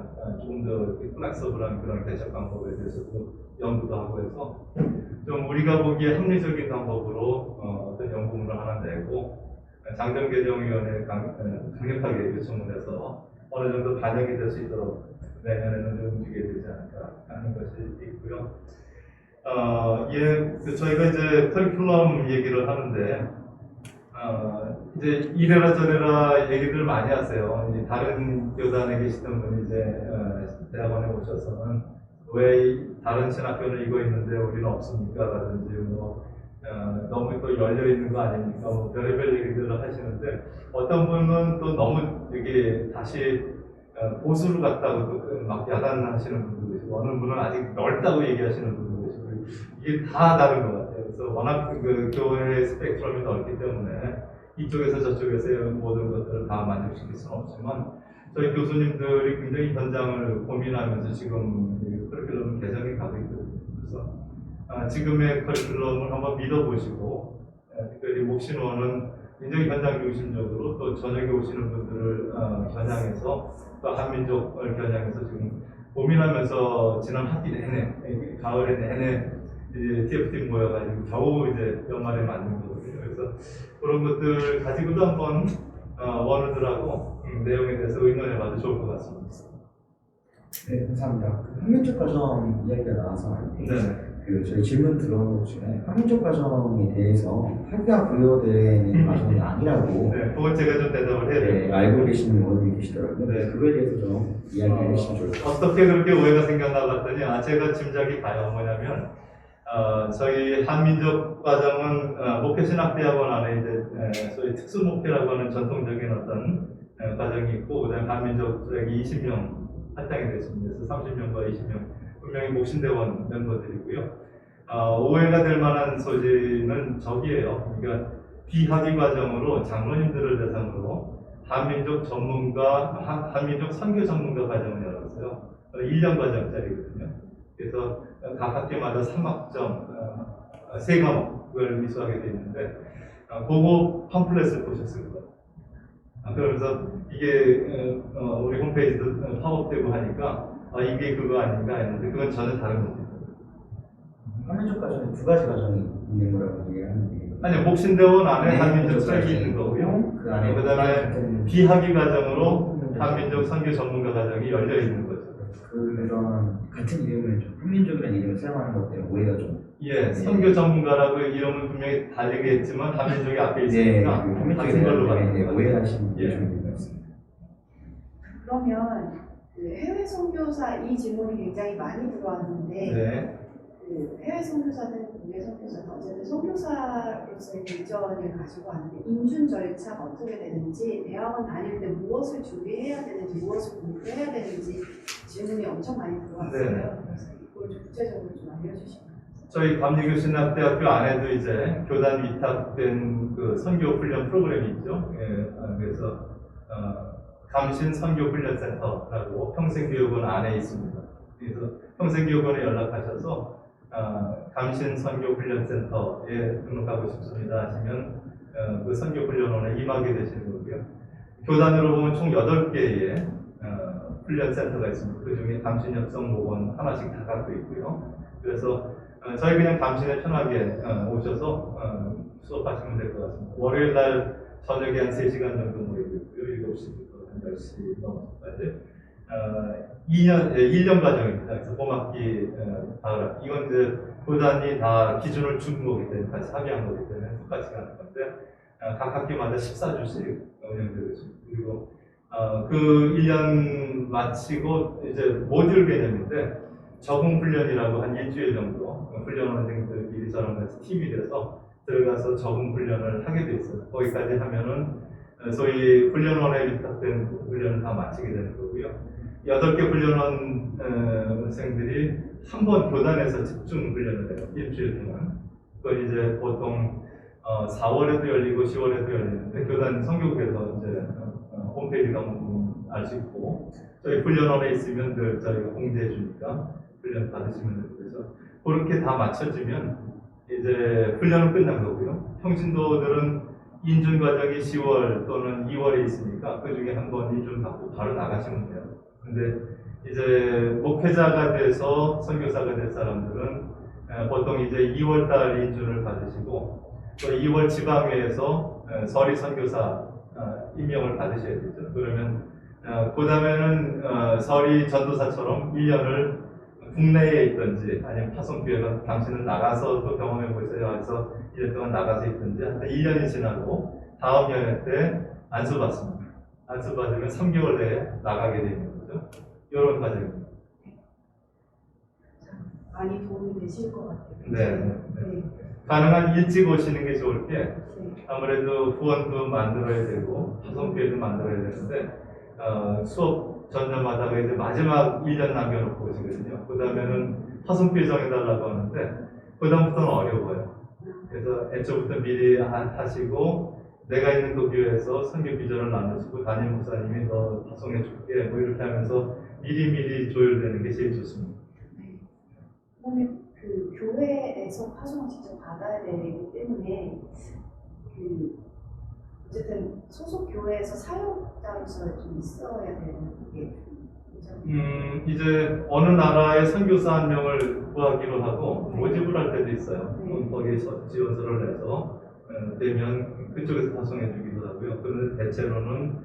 조금 더 플렉서블한 그런 개척 방법에 대해서도 연구도 하고 해서 좀 우리가 보기에 합리적인 방법으로 어떤 연구문을 하나 내고 장정개정위원회에 강력하게 요청을 해서 어느 정도 반영이 될 수 있도록 내년에는 좀 움직여야 되지 않을까 하는 것이 있고요. 저희가 이제 커리큘럼 얘기를 하는데 이제 이래라 저래라 얘기들 많이 하세요. 이제 다른 교단에 계시던 분이 이제 대학원에 오셔서는 왜 다른 신학교는 이거 있는데 우리는 없습니까? 라든지 뭐 너무 또 열려 있는 거 아닙니까? 뭐 별의별 얘기들을 하시는데 어떤 분은 또 너무 이게 다시 보수를 갖다고 또 막 야단하시는 분도 계시고 어느 분은 아직 넓다고 얘기하시는 분도 계시고 이게 다 다른 것 같아요. 그래서 워낙 그 교회의 스펙트럼이 넓기 때문에 이쪽에서 저쪽에서 모든 것들을 다 만족시킬 수는 없지만 저희 교수님들이 굉장히 현장을 고민하면서 지금 커리큘럼 개정이 가고 있거든요. 그래서 지금의 커리큘럼을 한번 믿어보시고 특별히 목신호는 굉장히 현장 중심적으로 또 저녁에 오시는 분들을 겨냥해서 또 한민족을 겨냥해서 지금 고민하면서 지난 학기 내내 가을에 내내 이제 TF팀 모여가지고 겨우 이제 연말에 만든 거거든요. 그래서 그런 것들 가지고도 한번 원우들하고 내용에 대해서 의논해봐도 좋을 것 같습니다. 네, 감사합니다. 그 한민족 과정 이야기가 나와서 네. 그 저희 질문 들어온 것 중에 한민족 과정에 대해서 학교가 부여되는 과정이 아니라고 네, 그건 제가 좀 대답을 해야 돼요. 네, 알고 계시는 분들이 계시더라고요. 네. 그거에 대해서 좀 이야기를 해주시면 좋을 것 같아요. 어떻게 그렇게 오해가 생겼나 봤더니 제가 짐작이 가요. 뭐냐면 저희 한민족 과정은 목회신학대학원 안에 이제 소위 특수목회라고 하는 전통적인 어떤 과정이 있고 그다음에 한민족 20명 할당이 됐습니다. 그래서 30명과 20명 분명히 목신대원 멤버들이고요. 오해가 될 만한 소지는 저기예요. 그러니까 비학위 과정으로 장로님들을 대상으로 한민족 전문가, 한민족 선교 전문가 과정을 열었어요. 1년 과정짜리거든요. 그래서 각 학교마다 3학점, 3과목을 미수하게 되어 있는데 그거 팜플렛을 보셨을 거예요. 그러면서 이게 우리 홈페이지도 팝업되고 하니까 이게 그거 아닌가 했는데 그건 전혀 다른 겁니다. 한민족 과정에 두 가지 과정이 있는 거라고 얘기하는데 아니요, 목신대원 안에 네, 한민족 그 책이 있는 거고요. 그 안에 그다음에 비학위 과정으로 한민족 선교 전문가 과정이 열려 있는 거죠. 그런 같은 이름을 좀 한민족이라는 이름을 사용하는 것 때문에 오해가 좀 예, 선교 전문가라고 이름은 분명히 다르게 했지만 한민족이 앞에 있으니까 같은 걸로 가는 거예요. 오해하시는 분이 예. 좀 있는 것 같습니다. 그러면 그 해외 선교사 이 질문이 굉장히 많이 들어왔는데 네. 그 해외 선교사든 국내 선교사든 어쨌든 선교사로서의 비전을 가지고 왔는데 인준 절차가 어떻게 되는지 대학원 다닐 때 무엇을 준비해야 되는지 무엇을 공부해야 되는지 질문이 엄청 많이 들어왔어요. 네. 그래서 이걸 좀 구체적으로 좀 알려주시면. 저희 감리교신학대학교 안에도 이제 교단 위탁된 그 선교 훈련 프로그램이 있죠. 예, 그래서 감신 선교 훈련센터라고 평생교육원 안에 있습니다. 그래서 평생교육원에 연락하셔서 감신 선교 훈련센터에 등록하고 싶습니다 하시면 그 선교 훈련원에 임하게 되시는 거고요. 교단으로 보면 총 8개의 훈련센터가 있습니다. 그 중에 감신 협성목원 하나씩 다 갖고 있고요. 그래서 저희 그냥 감신에 편하게 오셔서 수업하시면 될 것 같습니다. 월요일 날 저녁에 한 3시간 정도 모이고 있고요. 7시부터 한 10시 넘어서까지 1년 과정입니다. 그래서 봄학기, 가을학기 이건 이제 교단이 다 기준을 준 거기 때문에 같이 합의한 거기 때문에 똑같이 가는 건데 각 학기마다 14주씩 운영되고 있습니다. 그리고 그 1년 마치고 이제 모듈 개념인데 적응 훈련이라고 한 일주일 정도 훈련원생들끼리 저랑 같이 팀이 돼서 들어가서 적응 훈련을 하게 돼 있어요. 거기까지 하면은 소위 훈련원에 위탁된 훈련을 다 마치게 되는 거고요. 8개 훈련원생들이 한 번 교단에서 집중 훈련을 해요. 일주일 동안. 그건 이제 보통 4월에도 열리고 10월에도 열리는데 교단 성교국에서 이제 홈페이지 가면 알 수 있고 저희 훈련원에 있으면 늘 저희가 공지해 주니까 훈련 받으시면 되고 그래서 그렇게 다 맞춰지면 이제 훈련은 끝난 거고요. 평신도들은 인준 과정이 10월 또는 2월에 있으니까 그 중에 한 번 인준 받고 바로 나가시면 돼요. 근데 이제 목회자가 돼서 선교사가 될 사람들은 보통 이제 2월 달 인준을 받으시고 또 2월 지방회에서 서리 선교사 임명을 받으셔야 되죠. 그러면 그 다음에는 서리 전도사처럼 1년을 국내에 있든지 아니면 파송교회가 당신은 나가서 또 경험해 보세요 해서 1년 동안 나가서 있든지 한 1년이 지나고 다음 연회 때 안수받습니다. 안수받으면 3개월 내에 나가게 되는 거죠. 이런 과정입니다. 많이 도움이 되실 것 같아요. 네. 네. 가능한 일찍 오시는 게 좋을 게 네. 아무래도 후원도 만들어야 되고 파송표도 만들어야 되는데 수업 전년마다 이제 마지막 1년 남겨놓고 오시거든요. 그 다음에는 파송표 정해달라고 하는데 그 다음부터는 어려워요. 그래서 애초부터 미리 하시고 내가 있는 그 교회에서 선교 비전을 나누시고 담임 목사님이 너 파송해 줄게 뭐 이렇게 하면서 미리 조율되는 게 제일 좋습니다. 네. 그다음에 그 교회에서 파송을 직접 받아야 되기 때문에 그 어쨌든 소속 교회에서 사역자로서 좀 있어야 되는 게 이제 어느 나라의 선교사 한 명을 구하기로 하고 네. 모집을 할 때도 있어요. 네. 거기에서 지원서를 내서 되면 그쪽에서 파송해 주기도 하고요. 그런데 대체로는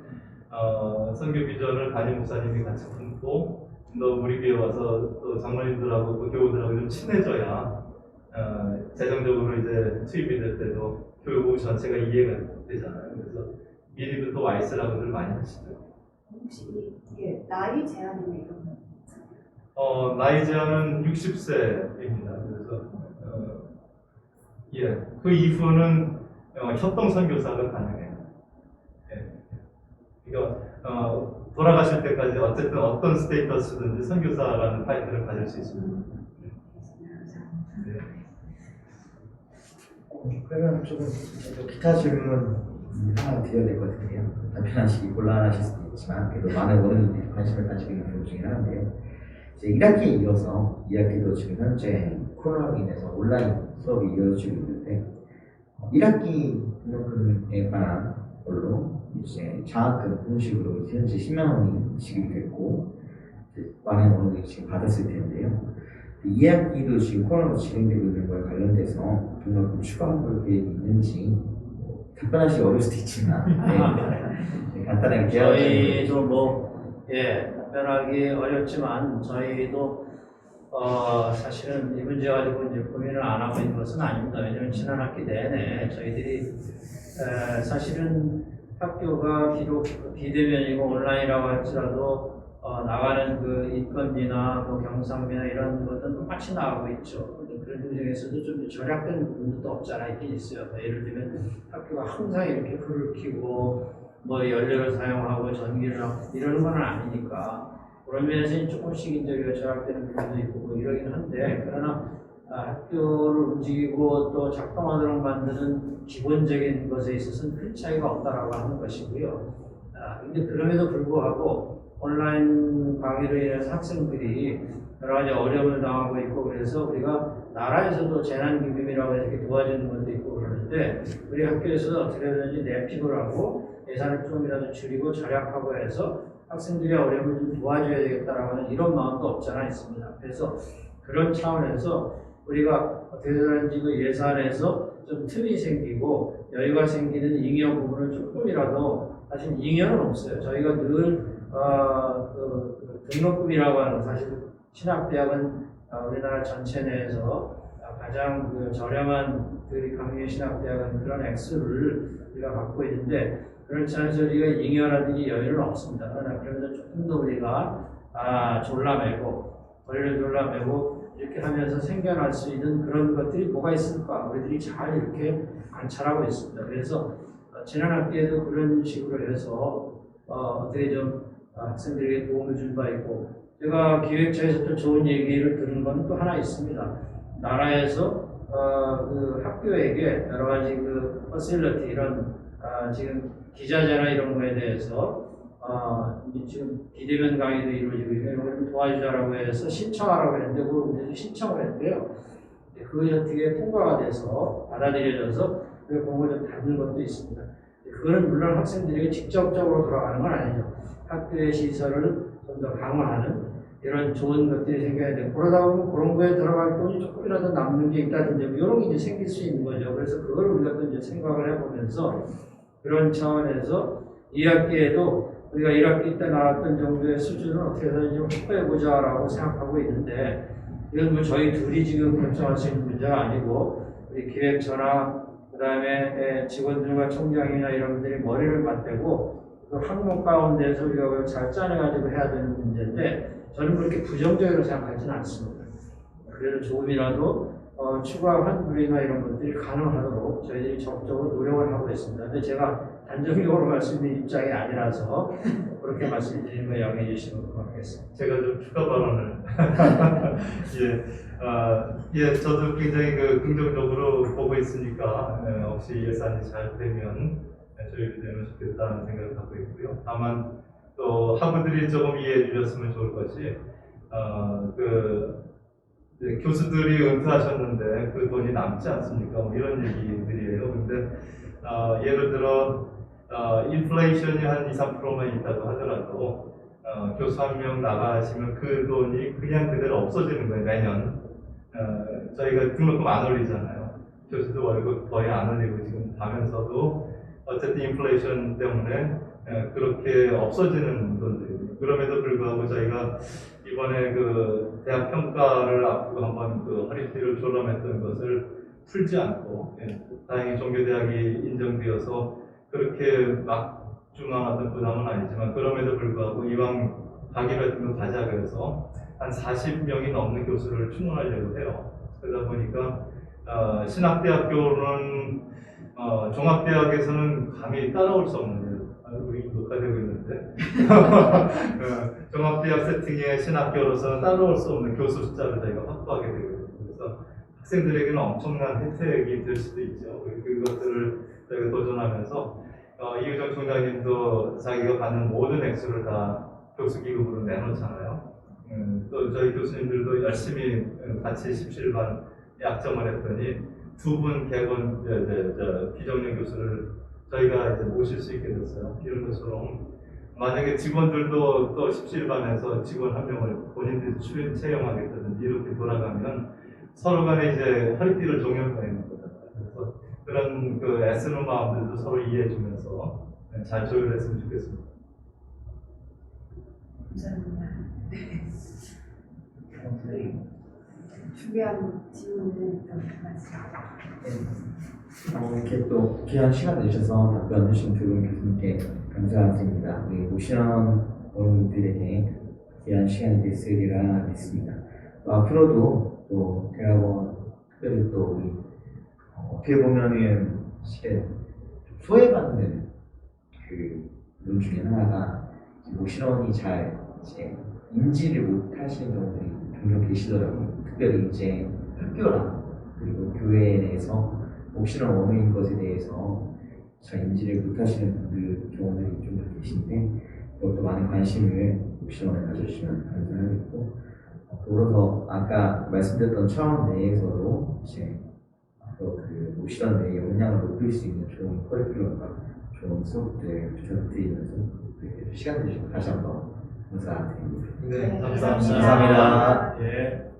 선교 비전을 담임 목사님이 같이 품고 너 우리 교회 와서 또 장로님들하고 또 교우들하고 좀 친해져야 재정적으로 이제 투입이 될 때도 교육 전체가 이해가 되잖아요. 그래서 미리부터 와 있으라고들 많이 하시죠. 혹시 이게 나이 제한이나 이런 거 나이 제한은 60세입니다. 그래서 그 이후는 협동 선교사가 가능해요. 예. 그러니까 돌아가실 때까지 어쨌든 어떤 스테이터스든지 선교사라는 타이틀을 가질 수 있습니다. 네. 그러면 조금 기타 질문 하나 드려야 될 것 같은데요. 답변하시기 곤란하실 수도 있지만 그래도 많은 원어민들이 관심을 가지고 있는 부분 중에 하나인데요. 이제 1학기에 이어서 2학기도 지금 현재 코로나로 인해서 온라인 수업이 이어지고 있는데 1학기 등록금에 관한 걸로 이제 장학금 공식으로 현재 10만 원이 지급이 됐고 많은 원어민들이 지금 받았을 텐데요. 2학기도 지금 코로나로 진행되고 있는 거에 관련돼서 등록금 추가 환불 계획이 있는지 답변하시기 어려울 수도 있지만 네, 간단하게 저희도 답변하기 어렵지만 저희도 사실은 이 문제 가지고 이제 고민을 안 하고 있는 것은 아닙니다. 왜냐하면 지난 학기 내내 저희들이 사실은 학교가 비록 비대면이고 온라인이라고 할지라도 나가는 그 인건비나 뭐 경상비나 이런 것들은 똑같이 나가고 있죠. 그런 중에서도 좀 절약된 부분도 없지 않아 있긴 있어요. 예를 들면 학교가 항상 이렇게 불을 켜고 뭐 연료를 사용하고 전기를 하고 이러는 건 아니니까 그런 면에서 조금씩 이제 절약되는 부분도 있고 뭐 이러긴 한데 그러나 학교를 움직이고 또 작동하도록 만드는 기본적인 것에 있어서는 큰 차이가 없다라고 하는 것이고요. 근데 그럼에도 불구하고 온라인 강의로 인해서 학생들이 여러 가지 어려움을 당하고 있고 그래서 우리가 나라에서도 재난기금이라고 해서 이렇게 도와주는 것도 있고 그러는데 우리 학교에서도 어떻게든지 내픽을 하고 예산을 조금이라도 줄이고 절약하고 해서 학생들의 어려움을 좀 도와줘야 되겠다라고 하는 이런 마음도 없지 않아 있습니다. 그래서 그런 차원에서 우리가 어떻게든지 그 예산에서 좀 틈이 생기고 여유가 생기는 잉여 부분을 조금이라도 사실 잉여는 없어요. 저희가 늘 등록금이라고 하는 사실 신학대학은 우리나라 전체 내에서 가장 그 저렴한 강의 신학대학은 그런 액수를 우리가 갖고 있는데 그렇지 않아서 우리가 잉여라든지 여유는 없습니다. 그러나 그러면서 조금 더 우리가 졸라매고 거리를 졸라매고 이렇게 하면서 생겨날 수 있는 그런 것들이 뭐가 있을까 우리들이 잘 이렇게 관찰하고 있습니다. 그래서 지난 학기에도 그런 식으로 해서 어떻게 좀 학생들에게 도움을 준 바 있고 제가 기획처에서 또 좋은 얘기를 들은 건 또 하나 있습니다. 나라에서 그 학교에게 여러 가지 그 퍼실리티 이런 지금 기자재나 이런 거에 대해서 지금 비대면 강의도 이루어지고 이런 걸 좀 도와주자라고 해서 신청하라고 했는데 그걸 신청을 했는데요. 그것이 어떻게 통과가 돼서 받아들여져서 그 공을 좀 닫는 것도 있습니다. 그거는 물론 학생들에게 직접적으로 돌아가는 건 아니죠. 학교의 시설을 좀 더 강화하는 이런 좋은 것들이 생겨야 되고 그러다 보면 그런 거에 들어갈 돈이 조금이라도 남는 게 있다든지 뭐 이런 게 이제 생길 수 있는 거죠. 그래서 그걸 우리가 또 이제 생각을 해보면서 그런 차원에서 2학기에도 우리가 1학기 때 나왔던 정도의 수준을 어떻게 해서 좀 확보해보자라고 생각하고 있는데 이건 뭐 저희 둘이 지금 결정할 수 있는 문제가 아니고 우리 기획처나 그 다음에 직원들과 총장이나 이런 분들이 머리를 맞대고 그 항목 가운데서 우리가 그걸 잘 짜내가지고 해야 되는 문제인데 저는 그렇게 부정적으로 생각하지는 않습니다. 그래도 조금이라도 추가 환불이나 이런 것들이 가능하도록 저희들이 적극적으로 노력을 하고 있습니다. 근데 제가 단정적으로 말씀드릴 입장이 아니라서 그렇게 말씀드리는 거 양해해 주시면 고맙겠습니다. 제가 좀 추가 발언을 저도 굉장히 긍정적으로 보고 있으니까 혹시 예산이 잘 되면 조율되면 좋겠다는 생각을 갖고 있고요. 다만 또 학우들이 조금 이해해 주셨으면 좋을 것이 이제 교수들이 은퇴하셨는데 그 돈이 남지 않습니까? 뭐 이런 얘기들이에요. 근데 예를 들어 인플레이션이 한 2, 3%만 있다고 하더라도 교수 한 명 나가시면 그 돈이 그냥 그대로 없어지는 거예요. 매년 저희가 등록금 안 올리잖아요. 교수도 월급 거의 안 올리고 지금 가면서도 어쨌든 인플레이션 때문에 그렇게 없어지는 돈들이에요. 그럼에도 불구하고 저희가 이번에 대학 평가를 앞두고 한번 허리띠를 졸라맸던 것을 풀지 않고 다행히 종교대학이 인정되어서 그렇게 막중한 부담은 아니지만 그럼에도 불구하고 이왕 가기로 했던 거 가자 그래서 한 40명이 넘는 교수를 충원하려고 해요. 그러다 보니까 신학대학교는 종합대학에서는 감히 따라올 수 없는 일. 우리 녹화되고 있는데 종합대학 세팅의 신학교로서는 따라올 수 없는 교수 숫자를 저희가 확보하게 되거든요. 그래서 학생들에게는 엄청난 혜택이 될 수도 있죠. 그것들을 저희가 도전하면서 이유정 총장님도 자기가 받는 모든 액수를 다 교수 기금으로 내놓잖아요. 또 저희 교수님들도 열심히 같이 17반 약정을 했더니 두 분 개건 비정년 교수를 저희가 이제 모실 수 있게 됐어요. 이런 것처럼 만약에 직원들도 또 17반에서 직원 한 명을 본인들이 채용하겠다든지 이렇게 돌아가면 서로 간에 이제 허리띠를 종용하는 거잖아요. 그래서 그런 애쓰는 마음들도 서로 이해해주면서 잘 조율했으면 좋겠습니다. 감사합니다. 준비한 질문은 말씀드립니다. 이렇게 또 귀한 시간 내주셔서 답변 주신 두 분 교수님께 감사드립니다. 우리 모시는 어른들에게 귀한 시간이 됐으리라 믿습니다. 앞으로도 또 대학원 특별히 또 우리 어떻게 보면은 실은 소외받는 문 중에 하나가 모신원이 잘 이제 인지를 못하시는 경우들이 종종 계시더라고요. 특별히 이제 학교랑 그리고 교회 내에서 모신원 원어인 것에 대해서 잘 인지를 못하시는 분들 경우들이 좀 계신데 그것도 많은 관심을 모신원에 가져주시면 감사하겠고 더불어서 아까 말씀드렸던 차원 내에서도 이제 앞으로 모신원 내에 역량을 높일 수 있는 좋은 커리큘럼과 좋은 수업들 부탁드리면서 시간 내주시고 다시 한번 감사드립니다. 네, 감사합니다. 감사합니다. 예.